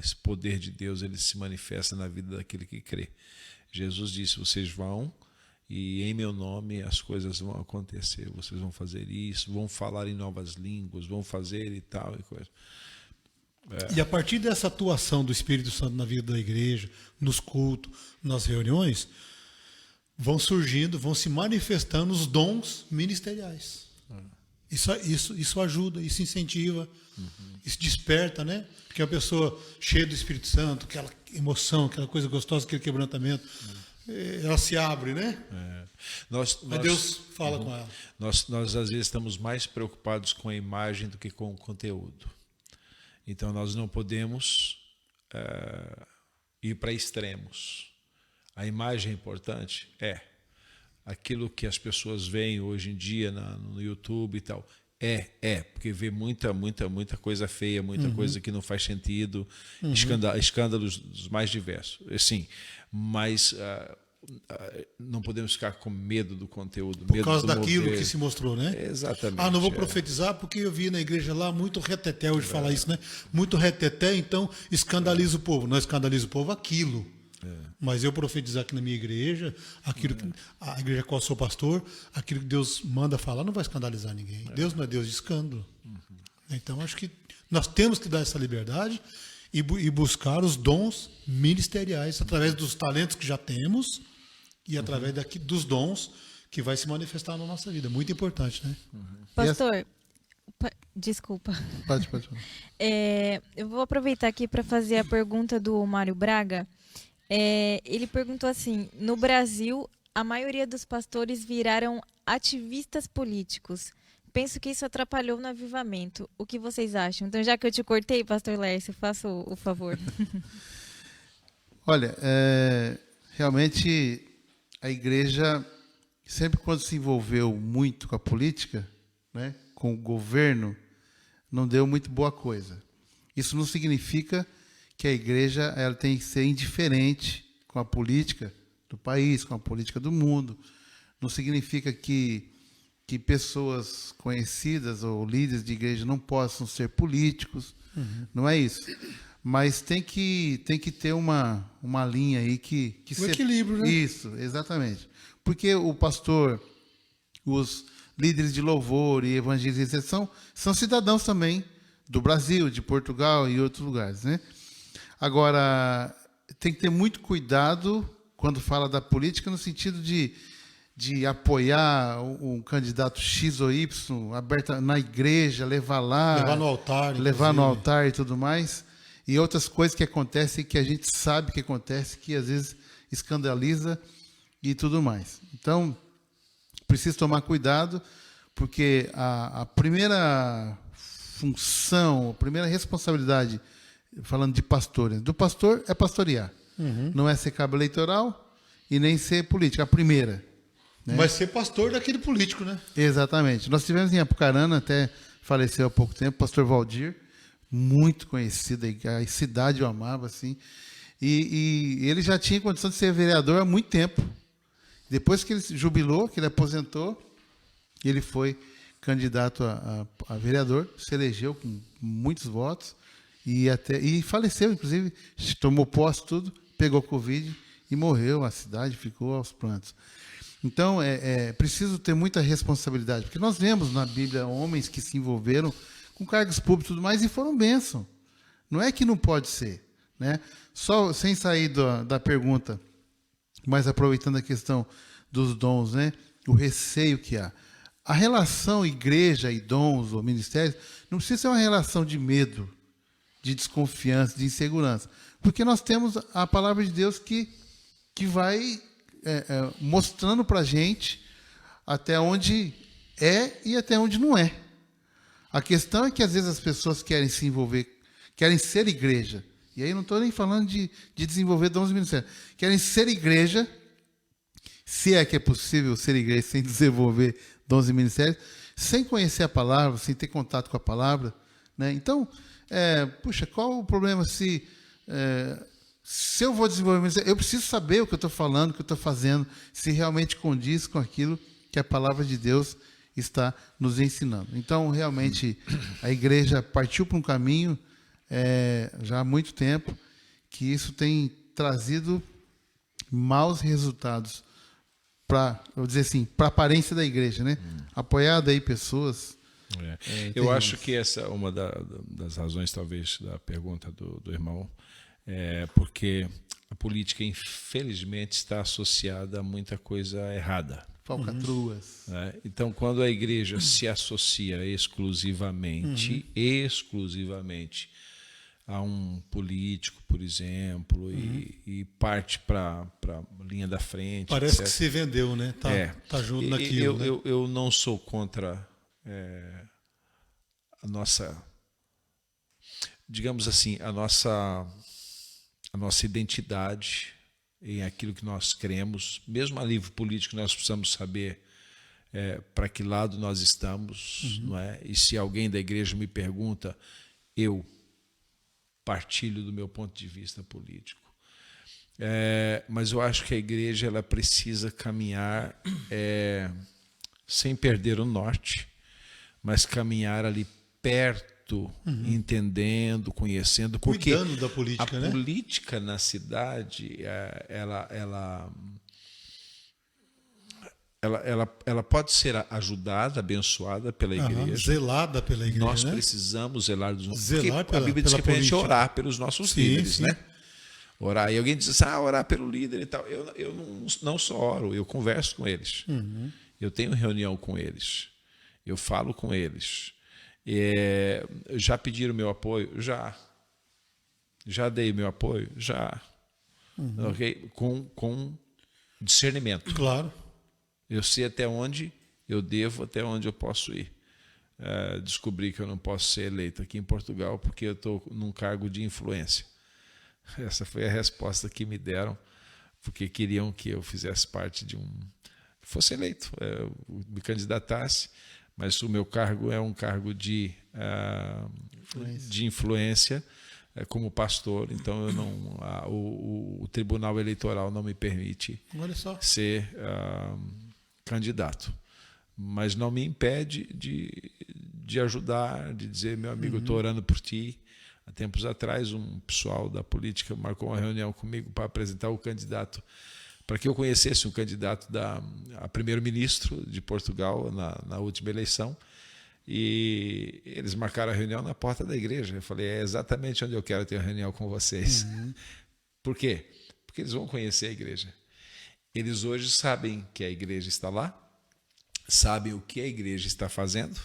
esse poder de Deus ele se manifesta na vida daquele que crê. Jesus disse, vocês vão e em meu nome as coisas vão acontecer, vocês vão fazer isso, vão falar em novas línguas, vão fazer e tal e coisa. E a partir dessa atuação do Espírito Santo na vida da igreja, nos cultos, nas reuniões, vão surgindo, vão se manifestando os dons ministeriais. Isso ajuda, isso incentiva, isso desperta, né? Porque a pessoa cheia do Espírito Santo, aquela emoção, aquela coisa gostosa, aquele quebrantamento, ela se abre, né? Mas Deus fala com ela. Nós, às vezes, estamos mais preocupados com a imagem do que com o conteúdo. Então, nós não podemos ir para extremos. A imagem é importante? Aquilo que as pessoas veem hoje em dia no YouTube e tal. Porque vê muita coisa feia, muita coisa que não faz sentido, escândalos dos mais diversos. Sim, mas não podemos ficar com medo do conteúdo. Por causa daquilo que se mostrou, né? Exatamente. Não vou profetizar porque eu vi na igreja lá muito reteté, hoje falar isso, né? Muito reteté, então escandaliza o povo. Não escandaliza o povo aquilo. Mas eu profetizar aqui na minha igreja, aquilo que, a igreja a qual eu sou pastor, aquilo que Deus manda falar não vai escandalizar ninguém. Deus não é Deus de escândalo. Então acho que nós temos que dar essa liberdade e buscar os dons ministeriais através dos talentos que já temos e através dos dons que vai se manifestar na nossa vida. Muito importante, né? Pastor, desculpa. Pode. Eu vou aproveitar aqui para fazer a pergunta do Mário Braga. Ele perguntou assim: no Brasil, a maioria dos pastores viraram ativistas políticos. Penso que isso atrapalhou no avivamento. O que vocês acham? Então, já que eu te cortei, pastor Lércio, faça o favor. Olha, realmente a igreja, sempre quando se envolveu muito com a política, né, com o governo, não deu muito boa coisa. Isso não significa que a igreja ela tem que ser indiferente com a política do país, com a política do mundo. Não significa que pessoas conhecidas ou líderes de igreja não possam ser políticos. Não é isso. Mas tem que ter uma linha aí que o equilíbrio, né? Isso, exatamente. Porque o pastor, os líderes de louvor e evangelização são cidadãos também do Brasil, de Portugal e outros lugares, né? Agora, tem que ter muito cuidado quando fala da política no sentido de apoiar um candidato X ou Y, aberta na igreja, levar lá, levar no altar e tudo mais, e outras coisas que acontecem que a gente sabe que acontece, que às vezes escandaliza e tudo mais. Então, precisa tomar cuidado, porque a primeira função, a primeira responsabilidade, falando de pastores, do pastor é pastorear. Não é ser cabo eleitoral e nem ser político. A primeira. Né? Mas ser pastor daquele político, né? Exatamente. Nós tivemos em Apucarana, até faleceu há pouco tempo, o pastor Valdir, muito conhecido, a cidade o amava, assim. E ele já tinha condição de ser vereador há muito tempo. Depois que ele jubilou, que ele aposentou, ele foi candidato a vereador, se elegeu com muitos votos e faleceu, inclusive, tomou posse, tudo, pegou Covid e morreu. A cidade ficou aos prantos. Então, é preciso ter muita responsabilidade, porque nós vemos na Bíblia homens que se envolveram com cargos públicos e tudo mais e foram bênção. Não é que não pode ser, né? Só sem sair da pergunta, mas aproveitando a questão dos dons, né? O receio que há. A relação igreja e dons ou ministérios não precisa ser uma relação de medo, de desconfiança, de insegurança, porque nós temos a palavra de Deus que vai mostrando para a gente até onde é e até onde não é. A questão é que às vezes as pessoas querem se envolver, querem ser igreja, e aí não estou nem falando de desenvolver dons ministérios, querem ser igreja, se é que é possível ser igreja sem desenvolver dons e ministérios, sem conhecer a palavra, sem ter contato com a palavra, né? Então, puxa, qual o problema se eu vou desenvolver ministério? Eu preciso saber o que eu estou falando, o que eu estou fazendo, se realmente condiz com aquilo que a palavra de Deus está nos ensinando. Então, realmente, a igreja partiu para um caminho já há muito tempo, que isso tem trazido maus resultados para, eu vou dizer assim, para a aparência da igreja, né? Apoiada aí pessoas. Eu acho que essa é uma das razões, talvez, da pergunta do irmão, porque a política, infelizmente, está associada a muita coisa errada. falcatruas. Então, quando a igreja se associa exclusivamente a um político, por exemplo, e parte para a linha da frente. Parece etc. que se vendeu, né? Tá junto naquilo. Eu não sou contra a nossa, digamos assim, a nossa identidade em aquilo que nós cremos. Mesmo a nível político, nós precisamos saber para que lado nós estamos, não é? E se alguém da igreja me pergunta, eu partilho do meu ponto de vista político. Mas eu acho que a igreja ela precisa caminhar sem perder o norte, mas caminhar ali perto, entendendo, conhecendo, porque cuidando da política, a política na cidade ela pode ser ajudada, abençoada pela igreja. Zelada pela igreja. Nós né? precisamos zelar dos nossos. Zelar porque a Bíblia diz que a gente orar pelos nossos líderes, sim. né? Orar. E alguém diz assim, orar pelo líder e tal. Eu não só oro, eu converso com eles. Eu tenho reunião com eles. Eu falo com eles. Já pediram meu apoio? Já. Já dei meu apoio? Já. Okay? Com discernimento. Claro. Eu sei até onde eu devo, até onde eu posso ir. Descobri que eu não posso ser eleito aqui em Portugal porque eu estou num cargo de influência. Essa foi a resposta que me deram, porque queriam que eu fizesse parte fosse eleito, me candidatasse, mas o meu cargo é um cargo de influência como pastor, então eu não, o Tribunal Eleitoral não me permite ser candidato, mas não me impede de ajudar, de dizer, meu amigo, eu estou orando por ti. Há tempos atrás, um pessoal da política marcou uma reunião comigo para apresentar o candidato, para que eu conhecesse um candidato a primeiro-ministro de Portugal na última eleição, e eles marcaram a reunião na porta da igreja. Eu falei, é exatamente onde eu quero ter uma reunião com vocês. Por quê? Porque eles vão conhecer a igreja. Eles hoje sabem que a igreja está lá, sabem o que a igreja está fazendo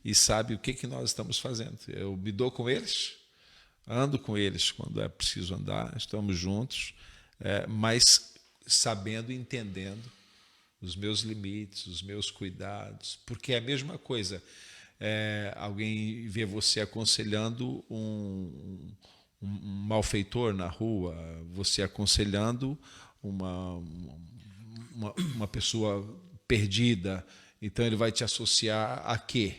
e sabem o que nós estamos fazendo. Eu me dou com eles, ando com eles quando é preciso andar, estamos juntos, mas sabendo e entendendo os meus limites, os meus cuidados, porque é a mesma coisa. Alguém vê você aconselhando um malfeitor na rua, você aconselhando uma pessoa perdida, então ele vai te associar a quê?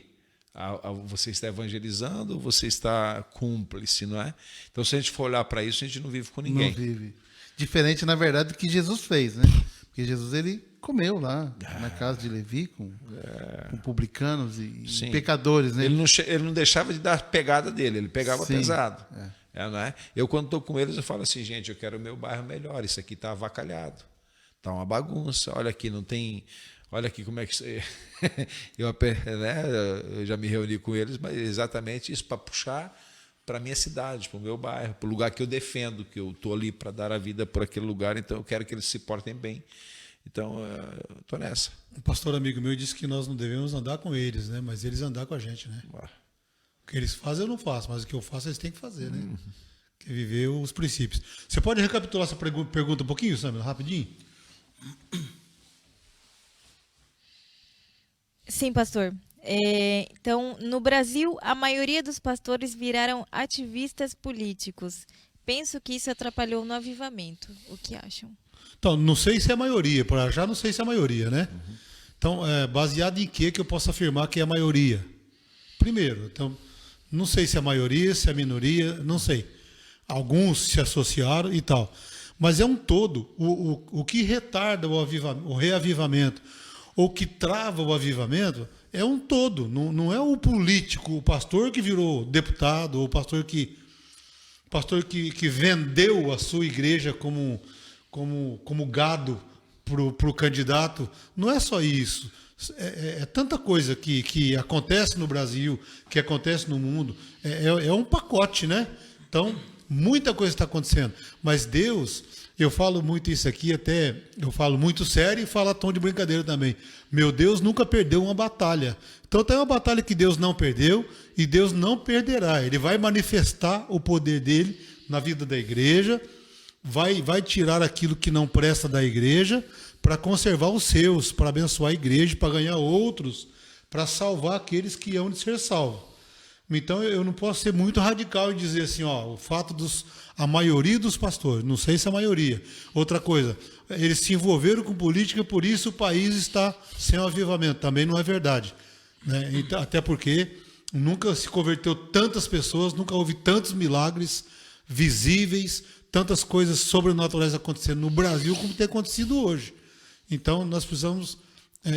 Você está evangelizando ou você está cúmplice, não é? Então, se a gente for olhar para isso, a gente não vive com ninguém. Não vive. Diferente, na verdade, do que Jesus fez, né? Porque Jesus, ele comeu lá na casa de Levi com publicanos e pecadores, né? Ele não deixava de dar a pegada dele, ele pegava pesado. Não é? Eu, quando estou com eles, eu falo assim, gente, eu quero o meu bairro melhor, isso aqui está avacalhado, está uma bagunça, olha aqui, não tem... Olha aqui como é que... eu já me reuni com eles, mas exatamente isso, para puxar para a minha cidade, para o meu bairro, para o lugar que eu defendo, que eu estou ali para dar a vida por aquele lugar, então eu quero que eles se portem bem. Então, estou nessa. Um pastor amigo meu disse que nós não devemos andar com eles, né? Mas eles andar com a gente, né? O que eles fazem eu não faço, mas o que eu faço eles têm que fazer, né? Que é viver os princípios. Você pode recapitular essa pergunta um pouquinho, Samuel, rapidinho? Sim, pastor. Então, no Brasil, a maioria dos pastores viraram ativistas políticos. Penso que isso atrapalhou no avivamento. O que acham? Então, não sei se é a maioria, por já não sei se é a maioria, né? Então, baseado em que eu posso afirmar que é a maioria? Primeiro, então, não sei se é a maioria, se é a minoria, não sei. Alguns se associaram e tal. Mas é um todo. O que retarda o reavivamento, ou que trava o avivamento, é um todo. Não é o político, o pastor que virou deputado, ou o pastor que vendeu a sua igreja como gado para o candidato. Não é só isso. É tanta coisa que acontece no Brasil, que acontece no mundo. É um pacote, né? Então, muita coisa está acontecendo. Mas Deus, Eu falo muito isso aqui, até eu falo muito sério e falo a tom de brincadeira também. Meu Deus nunca perdeu uma batalha. Então tem uma batalha que Deus não perdeu e Deus não perderá. Ele vai manifestar o poder dele na vida da igreja, vai tirar aquilo que não presta da igreja para conservar os seus, para abençoar a igreja, para ganhar outros, para salvar aqueles que hão de ser salvos. Então eu não posso ser muito radical e dizer assim, ó, o fato a maioria dos pastores, não sei se a maioria. Outra coisa, eles se envolveram com política, por isso o país está sem um avivamento. Também não é verdade, né? Então, até porque nunca se converteu tantas pessoas, nunca houve tantos milagres visíveis, tantas coisas sobrenaturais acontecendo no Brasil como tem acontecido hoje. Então nós precisamos,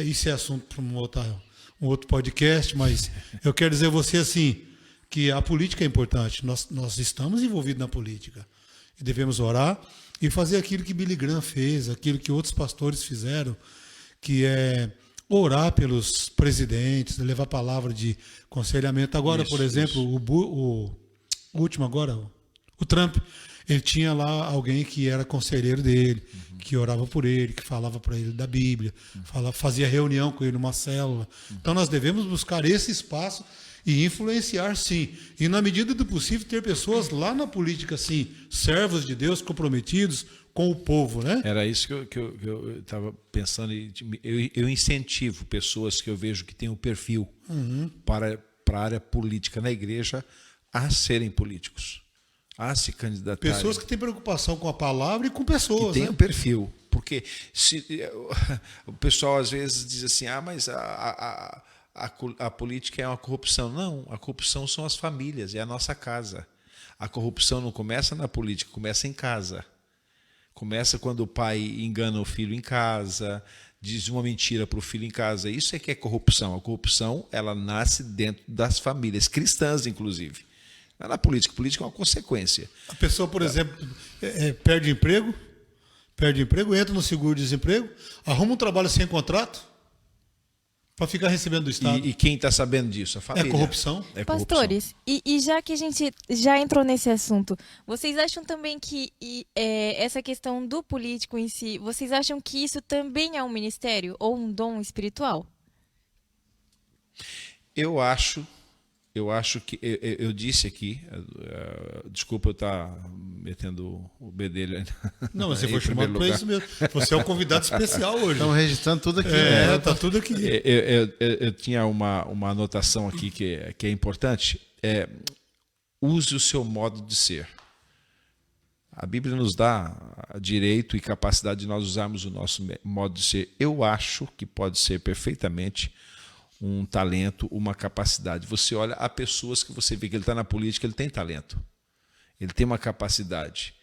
isso é assunto para um outro podcast, mas eu quero dizer a você assim, que a política é importante. Nós estamos envolvidos na política. E devemos orar e fazer aquilo que Billy Graham fez, aquilo que outros pastores fizeram, que é orar pelos presidentes, levar palavra de aconselhamento. Agora, por exemplo, o último agora, o Trump, ele tinha lá alguém que era conselheiro dele, que orava por ele, que falava para ele da Bíblia, fazia reunião com ele numa célula. Então nós devemos buscar esse espaço e influenciar, sim. E na medida do possível ter pessoas lá na política, sim, servos de Deus, comprometidos com o povo, né? Era isso que eu estava pensando. Eu incentivo pessoas que eu vejo que têm um perfil para a área política na igreja a serem políticos, a se candidatarem. Pessoas que têm preocupação com a palavra e com pessoas. Que têm né? um perfil. Porque o pessoal às vezes diz assim, mas a política é uma corrupção. Não, a corrupção são as famílias, é a nossa casa. A corrupção não começa na política, começa em casa. Começa quando o pai engana o filho em casa, diz uma mentira para o filho em casa. Isso é que é corrupção. A corrupção, ela nasce dentro das famílias, cristãs inclusive. Não é na política. A política é uma consequência. A pessoa, por exemplo, perde emprego, entra no seguro-desemprego, arruma um trabalho sem contrato, para ficar recebendo do Estado. E quem está sabendo disso? A família. É corrupção. É Pastores, e já que a gente já entrou nesse assunto, vocês acham também que essa questão do político em si, vocês acham que isso também é um ministério ou um dom espiritual? Eu acho que eu disse aqui, desculpa eu estar metendo o bedelho aí. Não, mas você foi chamado para isso mesmo. Você é um convidado especial hoje. Estamos registrando tudo aqui. Tá tudo aqui. Eu tinha uma anotação aqui que é importante. Use o seu modo de ser. A Bíblia nos dá direito e capacidade de nós usarmos o nosso modo de ser. Eu acho que pode ser perfeitamente um talento, uma capacidade. Você olha a pessoas que você vê que ele está na política, ele tem talento. Ele tem uma capacidade.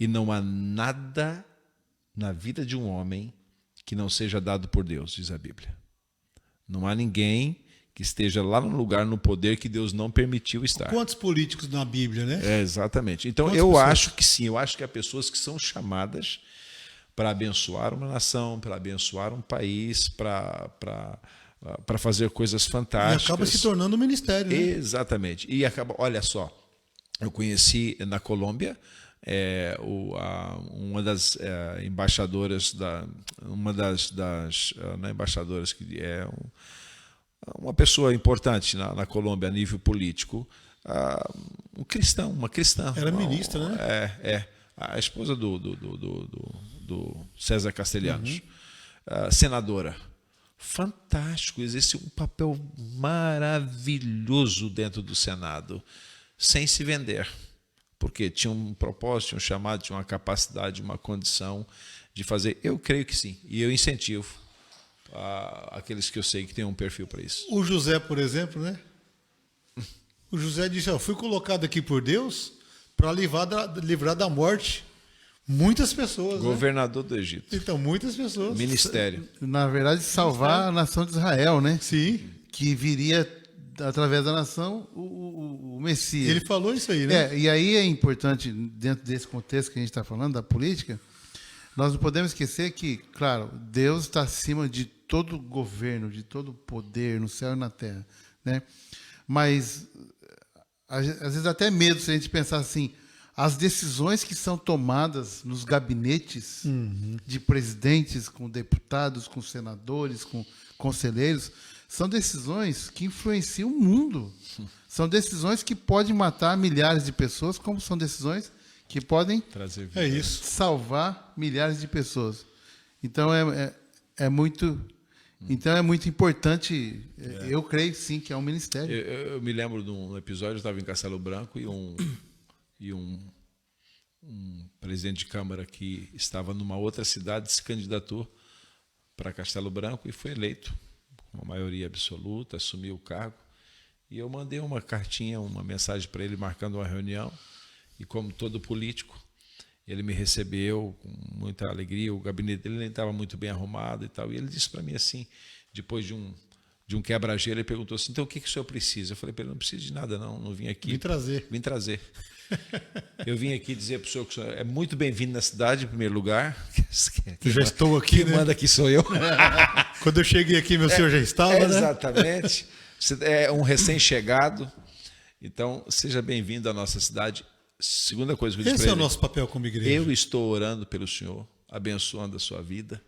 E não há nada na vida de um homem que não seja dado por Deus, diz a Bíblia. Não há ninguém que esteja lá no lugar, no poder que Deus não permitiu estar. Quantos políticos na Bíblia, né? Exatamente. Então, Quantas eu pessoas? acho que sim. Eu acho que há pessoas que são chamadas para abençoar uma nação, para abençoar um país, para fazer coisas fantásticas. E acaba se tornando um ministério, né? Exatamente. E acaba, olha só, eu conheci na Colômbia uma das embaixadoras não é embaixadoras, que é uma pessoa importante na Colômbia a nível político, uma cristã. Era ministra, né? A esposa do César Castellanos, senadora. Fantástico, existe um papel maravilhoso dentro do Senado, sem se vender, porque tinha um propósito, tinha um chamado, tinha uma capacidade, uma condição de fazer. Eu creio que sim, e eu incentivo aqueles que eu sei que têm um perfil para isso. O José, por exemplo, né? O José disse, fui colocado aqui por Deus para livrar da morte muitas pessoas. Governador do Egito. Então, muitas pessoas. Ministério. Na verdade, salvar a nação de Israel, né? Sim. Que viria, através da nação, o Messias. Ele falou isso aí, né? E aí é importante, dentro desse contexto que a gente está falando, da política, nós não podemos esquecer que, claro, Deus está acima de todo governo, de todo poder no céu e na terra, né? Mas, às vezes, até medo se a gente pensar assim, as decisões que são tomadas nos gabinetes de presidentes, com deputados, com senadores, com conselheiros, são decisões que influenciam o mundo. São decisões que podem matar milhares de pessoas, como são decisões que podem Trazer vida. É isso. salvar milhares de pessoas. Então é muito importante. Eu creio sim que é um ministério. Eu me lembro de um episódio, eu estava em Castelo Branco e um presidente de Câmara que estava numa outra cidade se candidatou para Castelo Branco e foi eleito com uma maioria absoluta, assumiu o cargo. E eu mandei uma cartinha, uma mensagem para ele marcando uma reunião. E como todo político, ele me recebeu com muita alegria. O gabinete dele nem estava muito bem arrumado e tal. E ele disse para mim assim, depois de um quebra-gelo, ele perguntou assim: então o que o senhor precisa? Eu falei para ele: não preciso de nada, não vim aqui. Vim trazer. Vim trazer. Eu vim aqui dizer para o senhor que o senhor é muito bem-vindo na cidade, em primeiro lugar. Já estou aqui, quem né? manda aqui sou eu. Quando eu cheguei aqui, meu senhor já estava, né? Exatamente. Você é um recém-chegado. Então, seja bem-vindo à nossa cidade. Segunda coisa que eu disse Esse para é o ele: nosso papel como igreja. eu estou orando pelo senhor, abençoando a sua vida.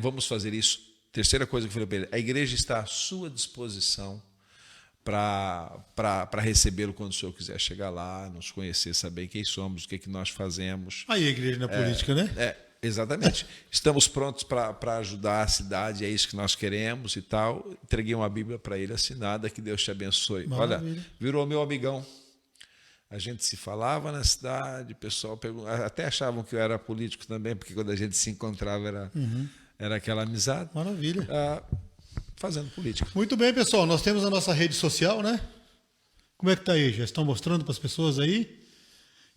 Vamos fazer isso. Terceira coisa que eu falei para ele: a igreja está à sua disposição para recebê-lo quando o senhor quiser chegar lá, nos conhecer, saber quem somos, o que nós fazemos. Aí a igreja na política, né? Exatamente. Estamos prontos para ajudar a cidade, é isso que nós queremos e tal. Entreguei uma Bíblia para ele assinada, que Deus te abençoe. Maravilha. Olha, virou meu amigão. A gente se falava na cidade, o pessoal até achavam que eu era político também, porque quando a gente se encontrava era aquela amizade. Maravilha. Fazendo política. Muito bem, pessoal. Nós temos a nossa rede social, né? Como é que tá aí? Já estão mostrando para as pessoas aí?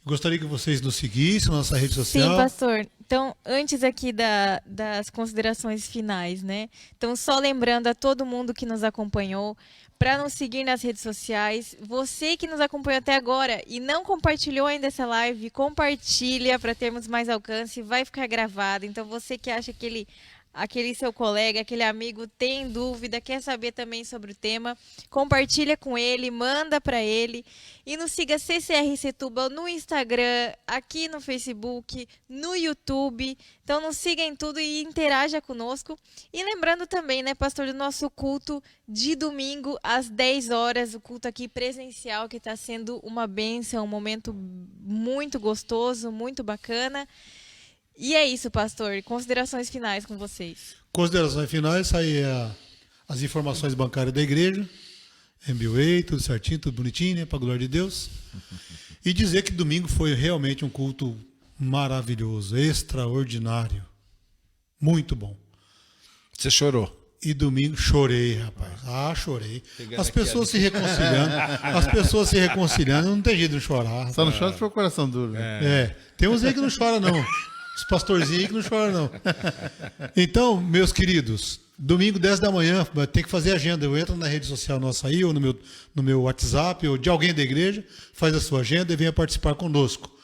Eu gostaria que vocês nos seguissem na nossa rede social. Sim, pastor. Então, antes aqui das considerações finais, né? Então, só lembrando a todo mundo que nos acompanhou, para nos seguir nas redes sociais. Você que nos acompanhou até agora e não compartilhou ainda essa live, compartilha para termos mais alcance, vai ficar gravado. Então, você que acha que aquele seu colega, aquele amigo tem dúvida, quer saber também sobre o tema, compartilha com ele, manda para ele e nos siga CCR Setúbal no Instagram, aqui no Facebook, no YouTube. Então nos siga em tudo e interaja conosco. E lembrando também, né, pastor, do nosso culto de domingo às 10 horas, o culto aqui presencial que está sendo uma bênção, um momento muito gostoso, muito bacana. E é isso, pastor. Considerações finais com vocês. Considerações finais, aí as informações bancárias da igreja, MBA, tudo certinho, tudo bonitinho, né? Para a glória de Deus. E dizer que domingo foi realmente um culto maravilhoso, extraordinário. Muito bom. Você chorou? E domingo chorei, rapaz. Chorei. As pessoas se reconciliando, não tem jeito de não chorar. Só não chora se for coração duro. Tem uns aí que não choram, não. Os pastorzinhos aí que não choram, não. Então, meus queridos, domingo, 10 da manhã, tem que fazer agenda. Eu entro na rede social nossa aí, ou no meu WhatsApp, ou de alguém da igreja, faz a sua agenda e venha participar conosco.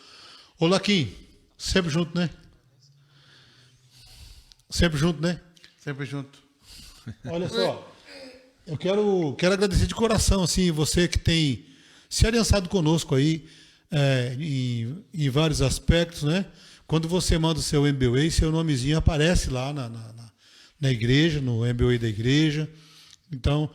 Ô, Laquim, sempre junto, né? Sempre junto, né? Sempre junto. Olha só, eu quero agradecer de coração, assim, você que tem se aliançado conosco aí, em vários aspectos, né? Quando você manda o seu MBA, seu nomezinho aparece lá na igreja, no MBA da igreja. Então,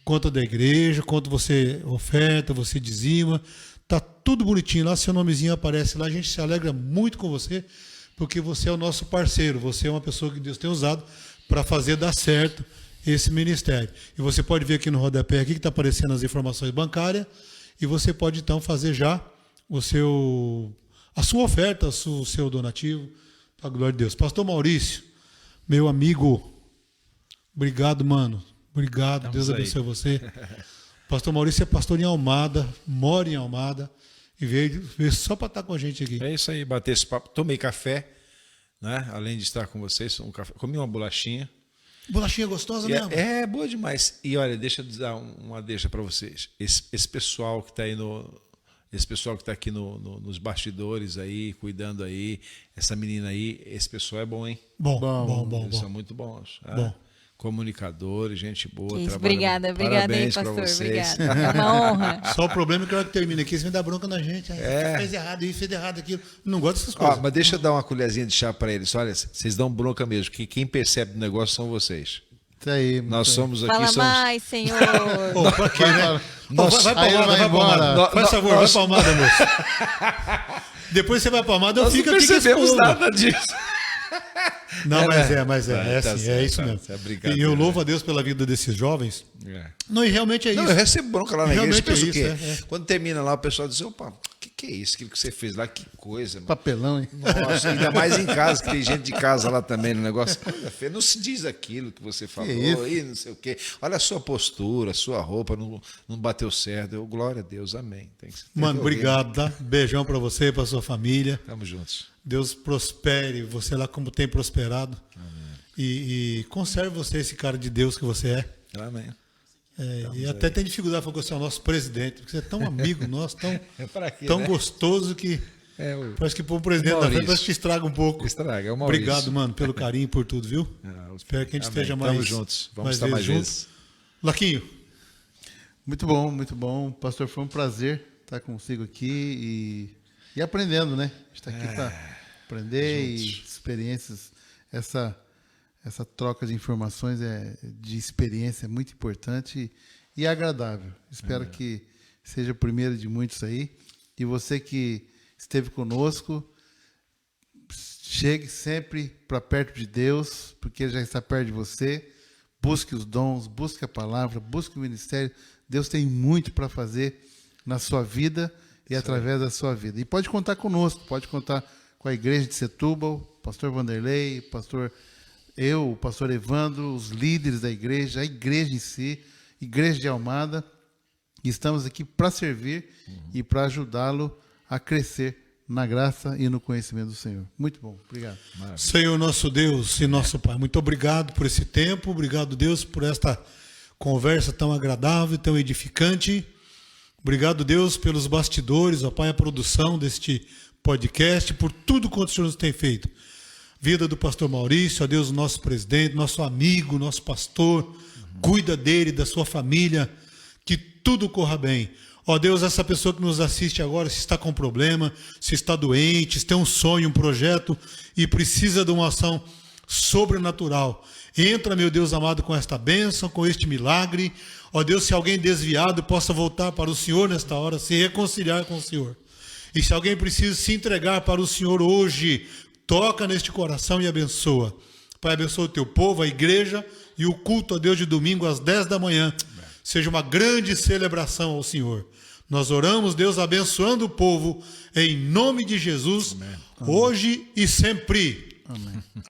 conta da igreja, quanto você oferta, você dizima, tá tudo bonitinho lá, seu nomezinho aparece lá. A gente se alegra muito com você, porque você é o nosso parceiro, você é uma pessoa que Deus tem usado para fazer dar certo esse ministério. E você pode ver aqui no rodapé aqui que está aparecendo as informações bancárias, e você pode então fazer já a sua oferta, o seu donativo, para a glória de Deus. Pastor Maurício, meu amigo, obrigado, mano. Obrigado, Deus abençoe você. Pastor Maurício é pastor em Almada, mora em Almada, e veio só para estar com a gente aqui. É isso aí, bater esse papo. Tomei café, né? Além de estar com vocês, comi uma bolachinha. Bolachinha gostosa mesmo? É boa demais. E olha, deixa eu dar uma deixa para vocês. Esse pessoal que está aí esse pessoal que está aqui nos bastidores aí, cuidando aí, essa menina aí, esse pessoal é bom, hein? Bom. Eles são muito bons. Bom. comunicadores, gente boa. Isso, obrigada aí, pastor. Obrigada. É uma honra. Só o problema é que a hora que termina aqui, você me dá bronca na gente. Fez errado isso, fez errado aquilo. Não gosto dessas coisas. Mas deixa eu dar uma colherzinha de chá para eles. Olha, vocês dão bronca mesmo, que quem percebe o negócio são vocês. Isso aí. Nós somos aqui. Fala mais, Senhor. Pô, pra quê, né? Vai palmada, vai palmada. Faz favor, vai palmada, moço. Depois você vai palmada, eu fico aqui. Não percebemos nada disso. Não, mas é assim, certo, é isso mesmo. E eu louvo a Deus pela vida desses jovens. Não, e realmente é isso. Não, eu recebo bronca lá na igreja. Realmente Penso é o quê? isso, Quando termina lá, o pessoal diz, opa, o que é isso? Aquilo que você fez lá, que coisa, mano. Papelão, hein? Nossa, ainda mais em casa, que tem gente de casa lá também no negócio. Coisa feia, não se diz aquilo que você falou, e não sei o quê. Olha a sua postura, a sua roupa, não bateu certo. Eu, glória a Deus, amém. Mano, obrigado, tá? Beijão pra você, pra sua família. Tamo juntos. Deus prospere você lá como tem prosperado. Amém. E conserve você esse cara de Deus que você é. Amém. E até tem dificuldade para você ser o nosso presidente, porque você é tão amigo nosso, tão né? gostoso que parece que pôr o presidente da frente parece que estraga um pouco. Estraga, é o Maurício. Obrigado, mano, pelo carinho, por tudo, viu? Espero que a gente esteja mais. Estamos juntos. Vamos estar mais vezes. Laquinho. Muito bom, muito bom. Pastor, foi um prazer estar consigo aqui e aprendendo, né? A gente está aqui para aprender e experiências. Essa troca de informações de experiência é muito importante e agradável. Espero que seja o primeiro de muitos aí. E você que esteve conosco, chegue sempre para perto de Deus, porque Ele já está perto de você. Busque os dons, busque a palavra, busque o ministério. Deus tem muito para fazer na sua vida e através da sua vida. E pode contar conosco, pode contar com a igreja de Setúbal, pastor Vanderlei, o pastor Evandro, os líderes da igreja, a igreja em si, igreja de Almada. Estamos aqui para servir e para ajudá-lo a crescer na graça e no conhecimento do Senhor. Muito bom, obrigado. Maravilha. Senhor nosso Deus e nosso Pai, muito obrigado por esse tempo, obrigado Deus por esta conversa tão agradável, tão edificante. Obrigado Deus pelos bastidores, ó Pai, a produção deste podcast, por tudo quanto o Senhor nos tem feito. Vida do pastor Maurício, ó Deus, nosso presidente, nosso amigo, nosso pastor, cuida dele, da sua família, que tudo corra bem. Ó Deus, essa pessoa que nos assiste agora, se está com problema, se está doente, se tem um sonho, um projeto e precisa de uma ação sobrenatural. Entra, meu Deus amado, com esta bênção, com este milagre. Ó Deus, se alguém desviado possa voltar para o Senhor nesta hora, se reconciliar com o Senhor. E se alguém precisa se entregar para o Senhor hoje, toca neste coração e abençoa. Pai, abençoa o teu povo, a igreja e o culto a Deus de domingo às 10 da manhã. Seja uma grande celebração ao Senhor. Nós oramos, Deus, abençoando o povo, em nome de Jesus, hoje e sempre. Amém.